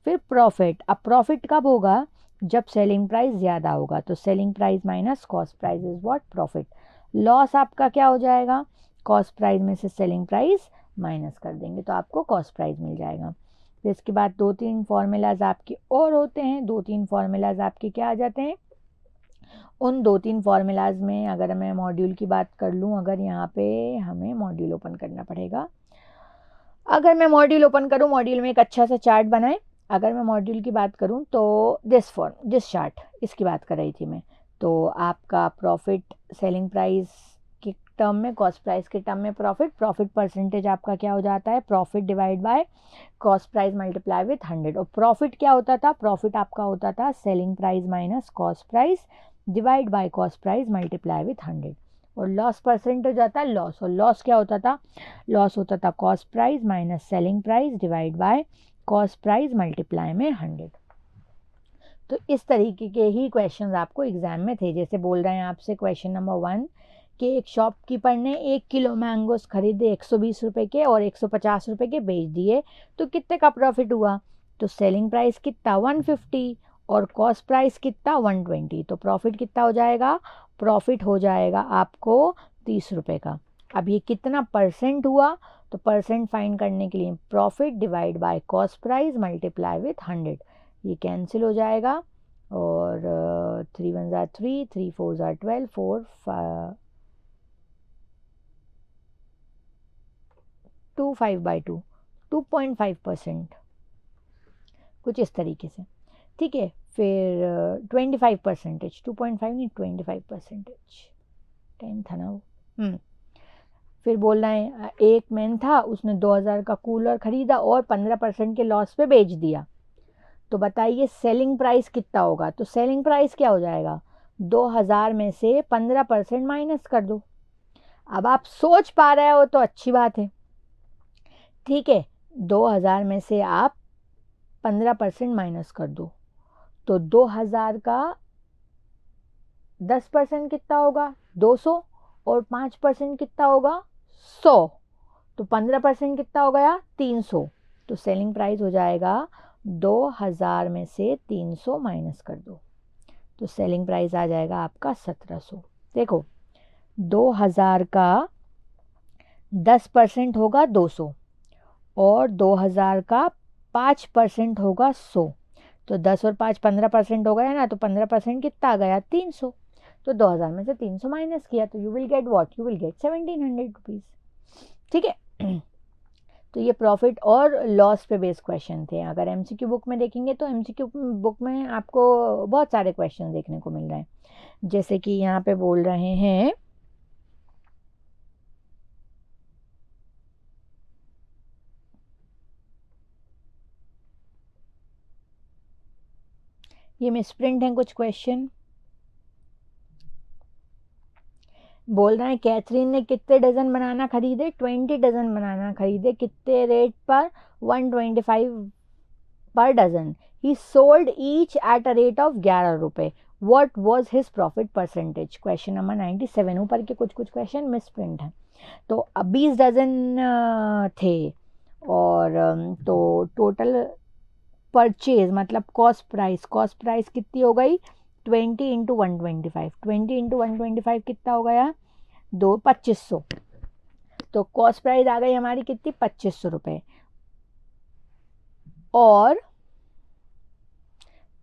फिर प्रॉफिट। अब प्रॉफिट कब होगा? जब सेलिंग प्राइस ज़्यादा होगा। तो selling price minus cost price is what? Profit. Loss आपका क्या हो जाएगा? कॉस्ट प्राइस में से सेलिंग प्राइस माइनस कर देंगे तो आपको कॉस्ट प्राइस मिल जाएगा। फिर इसके बाद 2-3 फार्मूलाज आपके और होते हैं। 2-3 फार्मूलाज आपके क्या आ जाते हैं? उन 2-3 फार्मूलाज में अगर मैं मॉड्यूल की बात कर लूँ, अगर यहाँ पे हमें मॉड्यूल ओपन करना पड़ेगा। अगर मैं मॉड्यूल ओपन करूँ, मॉड्यूल में एक अच्छा सा चार्ट बनाए। अगर मैं मॉड्यूल की बात करूँ तो दिस चार्ट, इसकी बात कर रही थी मैं। तो आपका प्रॉफिट सेलिंग प्राइस के टर्म में, कॉस्ट प्राइस के टर्म में प्रॉफिट परसेंटेज आपका क्या हो जाता है? Profit divide by cost price multiply with 100। और प्रॉफिट क्या होता था? प्रॉफिट आपका होता था selling price minus cost price divide by cost price multiply with 100। और लॉस परसेंटेज आता है लॉस। और लॉस क्या होता था? लॉस होता था cost price minus selling price divide by cost price multiply में 100। तो इस तरीके के ही क्वेश्चंस आपको एग्जाम में थे। जैसे बोल रहे हैं आपसे क्वेश्चन नंबर 1 कि एक शॉपकीपर ने 1 किलो मैंगोस खरीदे 120 रुपये के और 150 रुपये के बेच दिए, तो कितने का प्रॉफिट हुआ? तो सेलिंग प्राइस कितना? 150 और कॉस्ट प्राइस कितना? 120। तो प्रॉफिट कितना हो जाएगा? प्रॉफिट हो जाएगा आपको 30 रुपये का। अब ये कितना परसेंट हुआ? तो परसेंट फाइंड करने के लिए profit divide by cost price multiply with 100, ये कैंसिल हो जाएगा। और 3 1 ज़ा 3, 3 4 ज़ा 12, 2 5/2, 2.5%, कुछ इस तरीके से। ठीक है। फिर 25%, 2.5 नहीं 25%, 10 था ना वो। फिर बोल रहे हैं एक मैन था, उसने 2000 का कूलर खरीदा और 15% के लॉस पे बेच दिया। तो बताइए सेलिंग प्राइस कितना होगा? तो सेलिंग प्राइस क्या हो जाएगा? 2000 में से 15% माइनस कर दो। अब आप सोच पा रहे हो तो अच्छी बात है। ठीक है, 2000 में से आप 15% माइनस कर दो तो 2000 का 10% कितना होगा? 200 और 5% कितना होगा? 100। तो 15% कितना हो गया? 300। तो सेलिंग प्राइस हो जाएगा 2000 में से 300 माइनस कर दो तो सेलिंग प्राइस आ जाएगा आपका 1700। देखो 2000 का 10% होगा 200 और 2000 का 5% होगा 100। तो 10 और 5 15% हो गया ना, तो 15% कितना आ गया? 300। तो 2000 में से 300 माइनस किया तो you will get what? You will gate 1700 rupees. ठीक है। तो ये प्रॉफिट और लॉस पे बेस्ड क्वेश्चन थे। अगर एमसीक्यू बुक में देखेंगे तो एमसीक्यू बुक में आपको बहुत सारे क्वेश्चन देखने को मिल रहे हैं। जैसे कि यहाँ पे बोल रहे हैं ये मिसप्रिंट हैं कुछ क्वेश्चन। बोल रहे हैं कैथरीन ने कितने डजन बनाना खरीदे? 20 डजन बनाना खरीदे। कितने रेट पर? 125 per dozen. He sold each at a rate of 11 रुपये। What was his profit percentage? Question number 97। ऊपर के कुछ क्वेश्चन मिसप्रिंट हैं। तो अब 20 डजन थे और तो टोटल परचेज मतलब कॉस्ट प्राइस कितनी हो गई? 20 इंटू 125। 20 इंटू 125 कितना हो गया? 2500। तो कॉस्ट प्राइस आ गई हमारी कितनी? 2500 रुपये। और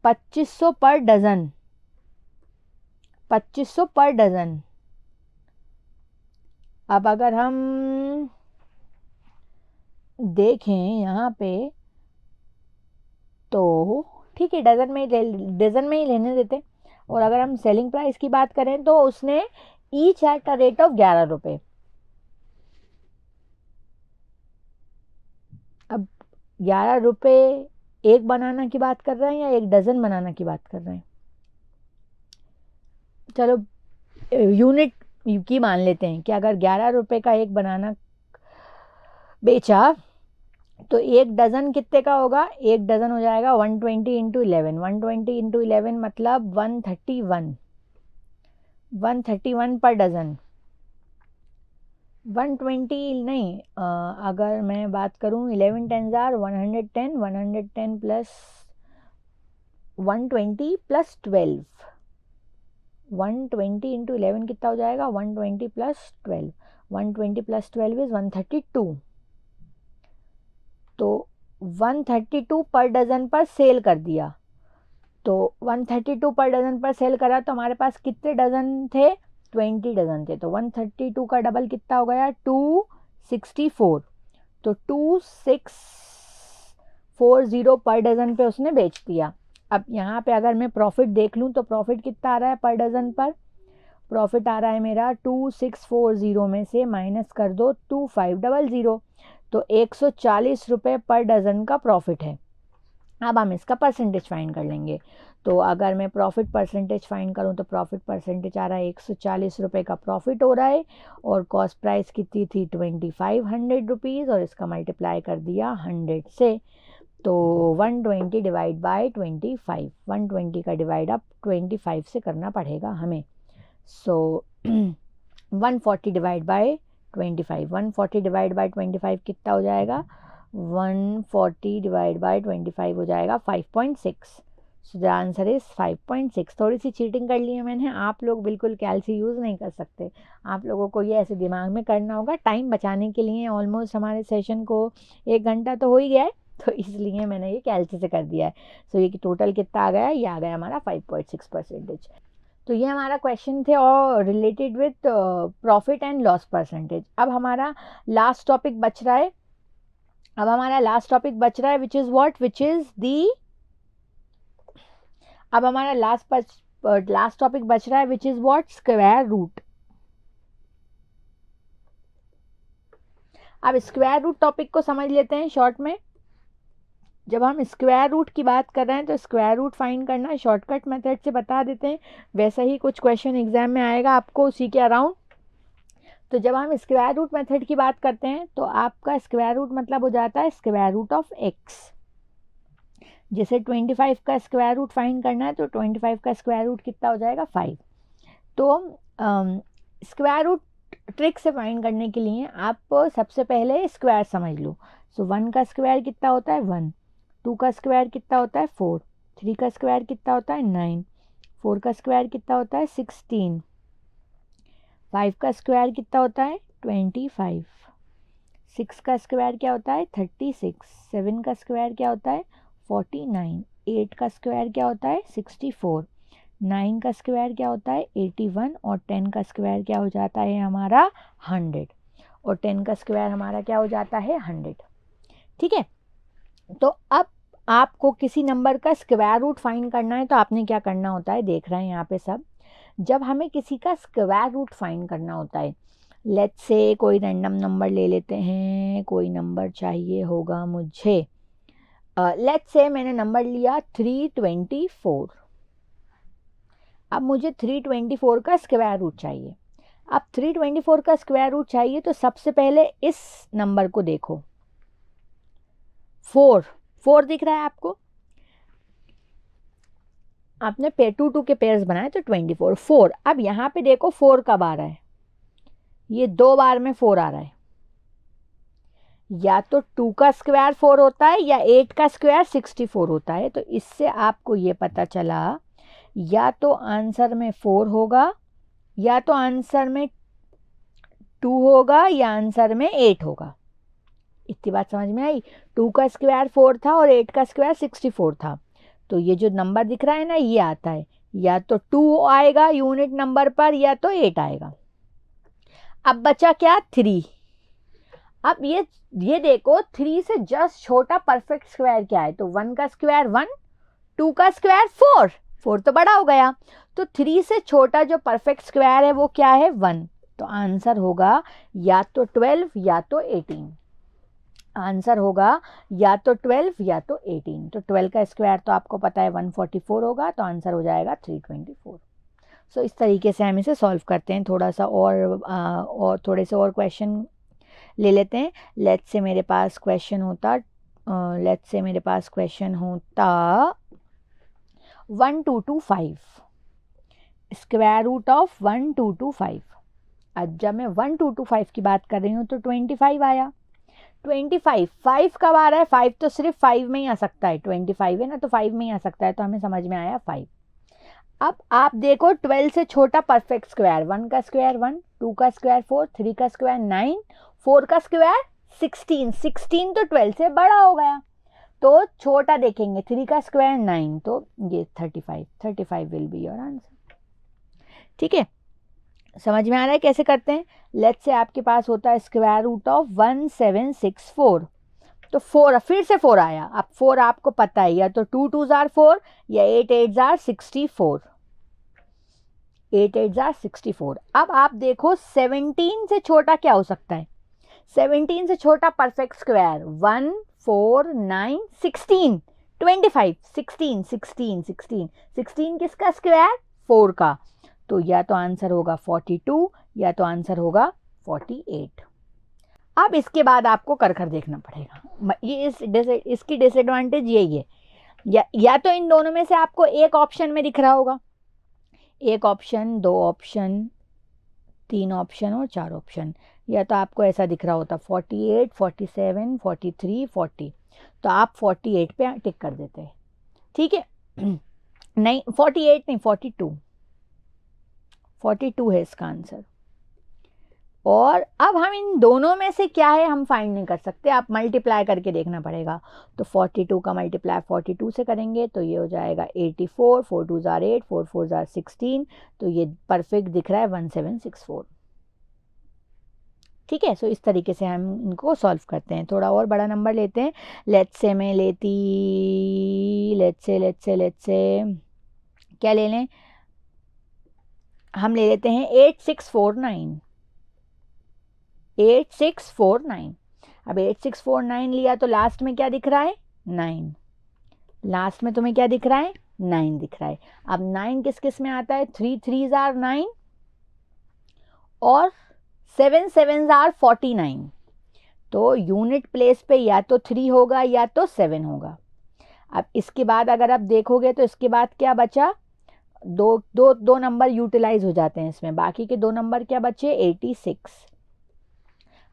2500 पर डजन, 2500 पर डजन। अब अगर हम देखें यहाँ पे तो ठीक है, डजन में ही लेने देते। और अगर हम सेलिंग प्राइस की बात करें तो उसने each at a rate of 11 रुपये। अब 11 रुपये एक बनाना की बात कर रहे हैं या एक डजन बनाना की बात कर रहे हैं? चलो यूनिट की मान लेते हैं कि अगर 11 रुपए का एक बनाना बेचा तो एक डज़न कितने का होगा, एक डज़न हो जाएगा 120 इंटू 11, 120 इंटू 11 मतलब 131 पर डज़न। 120 नहीं, अगर मैं बात करूं 11 ten jar 110, 110 plus 120 plus 12, 120 into 11 कितना हो जाएगा, 120 प्लस 12, 120 प्लस 12 इज 132। तो 132 पर डज़न पर सेल कर दिया, तो 132 पर डज़न पर सेल करा तो हमारे पास कितने डज़न थे, 20 डज़न थे। तो 132 का डबल कितना हो गया, 264। तो 2640 पर डज़न पे उसने बेच दिया। अब यहाँ पे अगर मैं प्रॉफिट देख लूँ तो प्रॉफिट कितना आ रहा है पर डज़न पर, प्रॉफिट आ रहा है मेरा 2640 में से माइनस कर दो 2500, तो 140 रुपये पर डज़न का प्रॉफिट है। अब हम इसका परसेंटेज फाइंड कर लेंगे। तो अगर मैं प्रॉफिट परसेंटेज फाइंड करूं तो प्रॉफिट परसेंटेज आ रहा है 140 रुपये का प्रॉफिट हो रहा है, और कॉस्ट प्राइस कितनी थी 2500 रुपीज़, और इसका मल्टीप्लाई कर दिया 100 से। तो 120 डिवाइड बाय 25, 120 का डिवाइड अब 25 से करना पड़ेगा हमें। सो 140 डिवाइड बाय 25, 140 डिवाइड बाय 25 कितना हो जाएगा, 140 डिवाइड बाय 25 हो जाएगा 5.6। सो द आंसर इज 5.6। थोड़ी सी चीटिंग कर ली है मैंने, आप लोग बिल्कुल कैलसी यूज़ नहीं कर सकते, आप लोगों को ये ऐसे दिमाग में करना होगा टाइम बचाने के लिए। ऑलमोस्ट हमारे सेशन को 1 घंटा तो हो ही गया है, तो इसलिए मैंने ये कैलसी से कर दिया है। सो ये टोटल कितना आ गया, ये आ गया हमारा 5.6%। तो ये हमारा क्वेश्चन थे और related with profit and loss percentage. अब हमारा लास्ट टॉपिक बच रहा है, which is what, which is the, अब हमारा लास्ट टॉपिक बच रहा है which is what, square root. अब स्क्वायर रूट टॉपिक को समझ लेते हैं शॉर्ट में। जब हम स्क्वायर रूट की बात कर रहे हैं तो स्क्वायर रूट फाइंड करना शॉर्टकट मेथड से बता देते हैं, वैसा ही कुछ क्वेश्चन एग्जाम में आएगा आपको उसी के अराउंड। तो जब हम स्क्वायर रूट मेथड की बात करते हैं तो आपका स्क्वायर रूट मतलब हो जाता है स्क्वायर रूट ऑफ एक्स। जैसे 25 का स्क्वायर रूट फाइंड करना है तो 25 का स्क्वायर रूट कितना हो जाएगा, 5। तो स्क्वायर रूट ट्रिक से फाइंड करने के लिए आप सबसे पहले स्क्वायर समझ लो। सो 1 का स्क्वायर कितना होता है 1, 2 का स्क्वायर कितना होता है 4, 3 का स्क्वायर कितना होता है 9, 4 का स्क्वायर कितना होता है 16, 5 का स्क्वायर कितना होता है 25, 6 का स्क्वायर क्या होता है 36, 7 का स्क्वायर क्या होता है 49, 8 का स्क्वायर क्या होता है 64, 9 का स्क्वायर क्या होता है 81, और 10 का स्क्वायर क्या हो जाता है हमारा 100, और 10 का स्क्वायर हमारा क्या हो जाता है 100। ठीक है, तो अब आपको किसी नंबर का स्क्वायर रूट फाइंड करना है तो आपने क्या करना होता है, देख रहे हैं यहाँ पे सब। जब हमें किसी का स्क्वायर रूट फाइंड करना होता है, लेट्स से कोई रैंडम नंबर ले लेते हैं, कोई नंबर चाहिए होगा मुझे, लेट्स से मैंने नंबर लिया 324। अब मुझे 324 का स्क्वायर रूट चाहिए। अब 324 का स्क्वायर रूट चाहिए तो सबसे पहले इस नंबर को देखो, 4 दिख रहा है आपको, आपने पेयर 2 के पेयर्स बनाए तो 24, 4। अब यहाँ पे देखो 4 कब आ रहा है, ये 2 बार में 4 आ रहा है। या तो 2 का स्क्वायर 4 होता है या 8 का स्क्वायर 64 होता है। तो इससे आपको ये पता चला या तो आंसर में 4 होगा, या तो आंसर में 2 होगा, या आंसर में 8 होगा। इतनी बात समझ में आई। 2 का स्क्वायर 4 था और 8 का स्क्वायर 64 था। तो ये जो नंबर दिख रहा है ना, ये आता है, या तो 2 आएगा यूनिट नंबर पर या तो 8 आएगा। अब बचा क्या, 3। अब ये देखो 3 से जस्ट छोटा परफेक्ट स्क्वायर क्या है, तो 1 का स्क्वायर 1, 2 का स्क्वायर 4, 4 तो बड़ा हो गया। तो 3 से छोटा जो परफेक्ट स्क्वायर है वो क्या है, 1। तो आंसर होगा या तो 12 या तो 18। आंसर होगा या तो 12 या तो 18। तो 12 का स्क्वायर तो आपको पता है 144 होगा, तो आंसर हो जाएगा 324। सो इस तरीके से हम इसे सॉल्व करते हैं। थोड़ा सा और थोड़े से और क्वेश्चन ले लेते हैं। लेट्स से मेरे पास क्वेश्चन होता 1225, स्क्वायर रूट ऑफ 1225। अब जब मैं 1225 की बात कर रही हूँ तो 25 आया। 25 5 कब आ रहा है? 5 तो सिर्फ 5 में ही आ सकता है, 25 है ना, तो 5 में ही आ सकता है, तो हमें समझ में आया 5। अब आप देखो 12 से छोटा परफेक्ट स्क्वायर, 1 का स्क्वायर 1, 2 का स्क्वायर 4, 3 का स्क्वायर 9, 4 का स्क्वायर 16। 16 तो 12 से बड़ा हो गया, तो छोटा देखेंगे, 3 का स्क्वायर 9, तो ये 35 विल बी योर आंसर। ठीक है, समझ में आ रहा है कैसे करते हैं? लेट्स से आपके पास होता है स्क्वायर रूट ऑफ 1764, तो 4 फिर से 4 आया। अब 4 आपको पता है, या तो 2 2s are 4 या 8 8s are 64, 8 8s are 64। अब आप देखो 17 से छोटा क्या हो सकता है? 17 से छोटा परफेक्ट स्क्वायर 1 4 9 16 25, 16 16 16 16 किसका स्क्वायर? 4 का, तो या तो आंसर होगा 42 या तो आंसर होगा 48। अब इसके बाद आपको कर देखना पड़ेगा। ये इसकी डिसएडवांटेज यही है, या तो इन दोनों में से आपको एक ऑप्शन में दिख रहा होगा, एक ऑप्शन, 2 ऑप्शन, 3 ऑप्शन और 4 ऑप्शन, या तो आपको ऐसा दिख रहा होता 48 47 43 40, तो आप 48 पे टिक कर देते हैं। ठीक है, नहीं 48 नहीं, 42 है इसका आंसर। और अब हम इन दोनों में से क्या है हम फाइंड नहीं कर सकते, आप मल्टीप्लाई करके देखना पड़ेगा। तो 42 का मल्टीप्लाई 42 से करेंगे तो ये हो जाएगा 84, 4 2s are 8, 4 4s are 16, तो ये परफेक्ट दिख रहा है 1764। ठीक है, सो इस तरीके से हम इनको सॉल्व करते हैं। थोड़ा और बड़ा नंबर लेते हैं। लेट्स से मैं लेट्स से क्या ले लें? हम ले लेते हैं 8649। 8649। अब 8649 लिया तो लास्ट में क्या दिख रहा है? 9। लास्ट में तुम्हें क्या दिख रहा है? 9 दिख रहा है। अब 9 किस किस में आता है? 3 3s are 9 और 7 7s are 49, तो यूनिट प्लेस पे या तो 3 होगा या तो 7 होगा। अब इसके बाद अगर आप देखोगे तो इसके बाद क्या बचा? दो नंबर यूटिलाइज हो जाते हैं इसमें, बाकी के 2 नंबर क्या बचे? 86।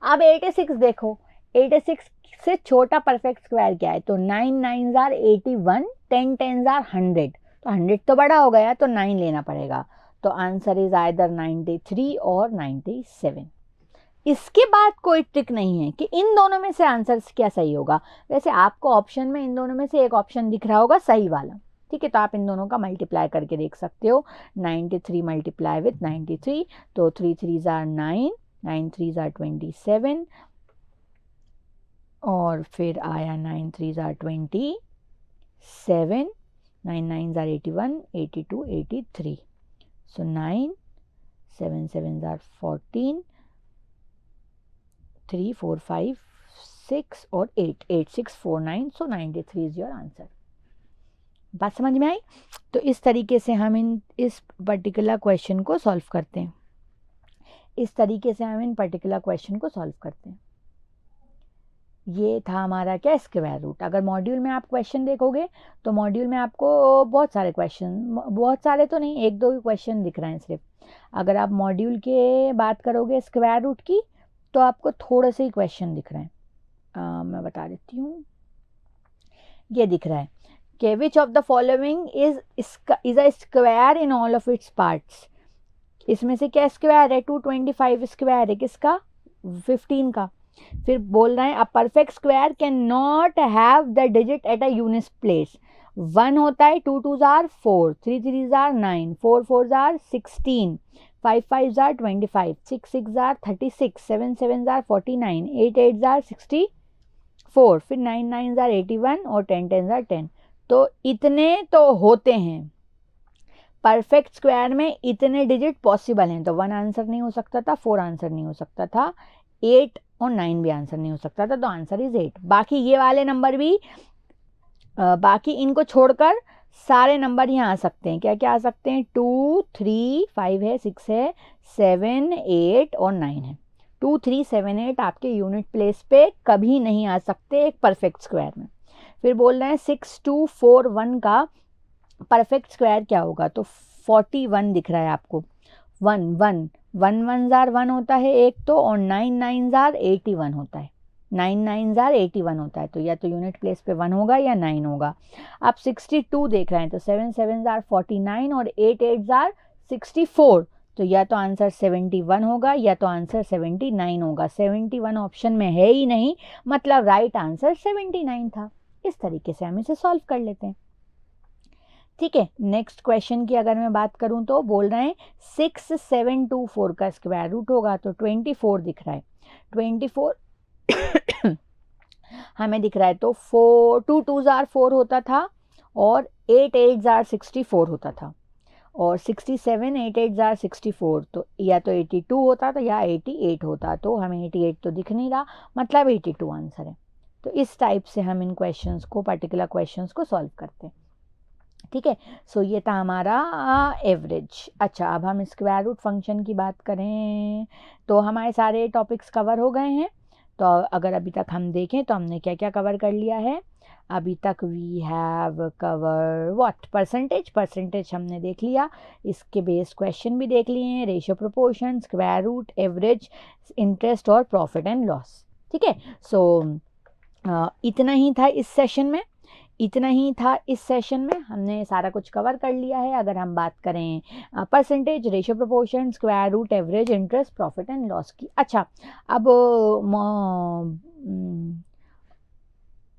अब 86 देखो, 86 से छोटा परफेक्ट स्क्वायर क्या है? तो 9 9s are 81, 10 10s are 100, तो 100 तो बड़ा हो गया, तो 9 लेना पड़ेगा, तो आंसर इज आइदर 93 और 97। इसके बाद कोई ट्रिक नहीं है कि इन दोनों में से आंसर क्या सही होगा। वैसे आपको ऑप्शन में इन दोनों में से एक ऑप्शन दिख रहा होगा सही वाला, ठीक है, तो आप इन दोनों का मल्टीप्लाई करके देख सकते हो। 93 मल्टीप्लाई विथ 93, तो 3 3s are 9, 9 3s are 27, और फिर आया 9 3s are 27, 9 9s are 81, 82, 83, so 9 7 7s are 14, 3 4 5 6 और 8 8649, so 93 is your answer। बात समझ में आई? तो इस तरीके से हम इस पर्टिकुलर क्वेश्चन को सॉल्व करते हैं। ये था हमारा क्या? Square root. अगर मॉड्यूल में आप क्वेश्चन देखोगे तो मॉड्यूल में आपको बहुत सारे तो नहीं, 1-2 क्वेश्चन दिख रहे हैं सिर्फ। अगर आप मॉड्यूल के बात करोगे स्क्वायर रूट की, तो आपको थोड़े से ही क्वेश्चन दिख रहे हैं। मैं बता देती हूँ, ये दिख रहा है कि which of the following is a square in all of its parts. इसमें से क्या स्क्वायर है? 225 स्क्वायर है किसका? 15 का। फिर बोल रहे हैं a perfect square can not have the digit at a unit place. 1 होता है, 2 2s are 4, 3 3s are 9, 4 4s are 16, 5 5s are 25, 6 6s are 36, 7 7s are 49, 8 8s are 64, फिर 9 9s are 81 और 10 10s are 10। तो इतने तो होते हैं परफेक्ट स्क्वायर में, इतने डिजिट पॉसिबल हैं। तो 1 आंसर नहीं हो सकता था, 4 आंसर नहीं हो सकता था, 8 और 9 भी आंसर नहीं हो सकता था, तो आंसर इज 8। बाकी ये वाले नंबर भी बाकी इनको छोड़कर सारे नंबर यहाँ आ सकते हैं, क्या क्या आ सकते हैं, 2, 3, 5 है, 6 है, 7, 8 और 9 है। 2, 3, 7, 8 आपके यूनिट प्लेस पे कभी नहीं आ सकते एक परफेक्ट स्क्वायर में। फिर बोल रहे हैं 6, 2, 4, 1 का परफेक्ट स्क्वायर क्या होगा, तो 41 दिख रहा है आपको। 1 1 1 1 जार 1 होता है एक तो, और 9 9 जार 81 होता है। 9 9 जार 81 होता है, तो या तो यूनिट प्लेस पे 1 होगा या 9 होगा। आप 62 देख रहे हैं तो 7 7 जार 49 और 8 8 जार 64, तो या तो आंसर 71 होगा या तो आंसर 79 होगा। 71 ऑप्शन में है ही नहीं, मतलब राइट आंसर 79 था। इस तरीके से हम इसे सॉल्व कर लेते हैं। ठीक है, नेक्स्ट क्वेश्चन की अगर मैं बात करूं तो बोल रहे हैं 6724 का स्क्वायर रूट होगा, तो 24 दिख रहा है। 24 हमें दिख रहा है, तो 4 2 2 जार 4 होता था और 8 8 जार 64 होता था, और 67 8 8 जार 64, तो या तो 82 होता था या 88 होता, तो हमें 88 तो दिख नहीं रहा, मतलब 82 आंसर है। तो इस टाइप से हम इन क्वेश्चंस को, पर्टिकुलर क्वेश्चंस को सॉल्व करते हैं। ठीक है, सो ये था हमारा एवरेज। अच्छा, अब हम स्क्वायर रूट फंक्शन की बात करें तो हमारे सारे टॉपिक्स कवर हो गए हैं। तो अगर अभी तक हम देखें तो हमने क्या क्या कवर कर लिया है अभी तक। We have cover what, percentage हमने देख लिया, इसके बेस क्वेश्चन भी देख लिए हैं, ratio proportion, square root, average, interest और प्रॉफिट एंड लॉस। ठीक है, सो इतना ही था इस सेशन में, हमने सारा कुछ कवर कर लिया है। अगर हम बात करें percentage, ratio proportion, square root, average, interest, profit and loss की। अच्छा, अब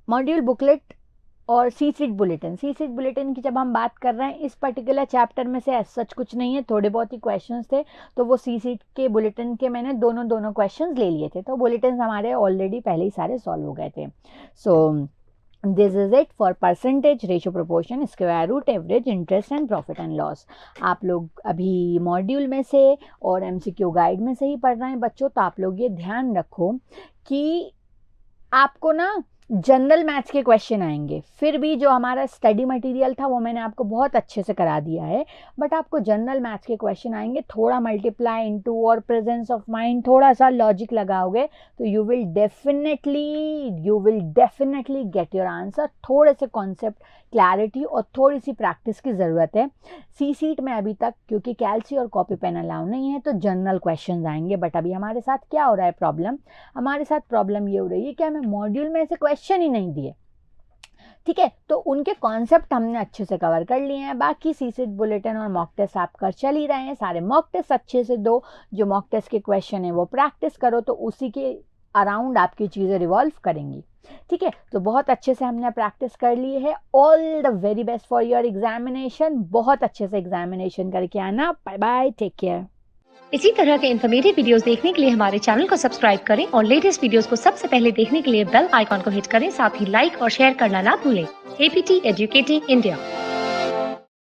मॉड्यूल बुकलेट और सी सीट बुलेटिन की जब हम बात कर रहे हैं, इस पर्टिकुलर चैप्टर में से एज सच कुछ नहीं है, थोड़े बहुत ही क्वेश्चंस थे, तो वो सी सीट के बुलेटिन के मैंने दोनों क्वेश्चंस ले लिए थे, तो बुलेटिन हमारे ऑलरेडी पहले ही सारे सॉल्व हो गए थे। So this is it for percentage, ratio proportion, square root, average, interest and profit and loss. आप लोग अभी मॉड्यूल में से और एमसीक्यू गाइड में से ही पढ़ रहे हैं बच्चों, तो आप लोग ये ध्यान रखो कि आपको ना जनरल मैथ्स के क्वेश्चन आएंगे। फिर भी जो हमारा स्टडी मटेरियल था वो मैंने आपको बहुत अच्छे से करा दिया है, बट आपको जनरल मैथ्स के क्वेश्चन आएंगे। थोड़ा मल्टीप्लाई इनटू और प्रेजेंस ऑफ माइंड, थोड़ा सा लॉजिक लगाओगे तो you will definitely get your answer. थोड़े से कॉन्सेप्ट क्लैरिटी और थोड़ी सी प्रैक्टिस की ज़रूरत है। सी सीट में अभी तक क्योंकि कैल्सी और कॉपी पेन अलाउ नहीं है, तो जनरल क्वेश्चन आएंगे। बट अभी हमारे साथ क्या हो रहा है प्रॉब्लम, ये हो रही है कि हमें मॉड्यूल में से क्वेश्चन ही नहीं दिए। ठीक है, तो उनके कॉन्सेप्ट हमने अच्छे से कवर कर लिए हैं। बाकी सी सीट बुलेटिन और मॉक टेस्ट आप कर चल ही रहे हैं, सारे मॉक टेस्ट अच्छे से दो, जो मॉक टेस्ट के क्वेश्चन है वो प्रैक्टिस करो, तो उसी के अराउंड आपकी चीज़ें रिवॉल्व करेंगी। ठीक है, तो बहुत अच्छे से हमने प्रैक्टिस कर ली है। All the very best for your examination. बहुत अच्छे से एग्जामिनेशन करके आना। Bye bye, take care. इसी तरह के इन्फॉर्मेटिव वीडियोस देखने के लिए हमारे चैनल को सब्सक्राइब करें और लेटेस्ट वीडियोस को सबसे पहले देखने के लिए बेल आइकॉन को हिट करें। साथ ही लाइक और शेयर करना ना भूलें। APT educating India.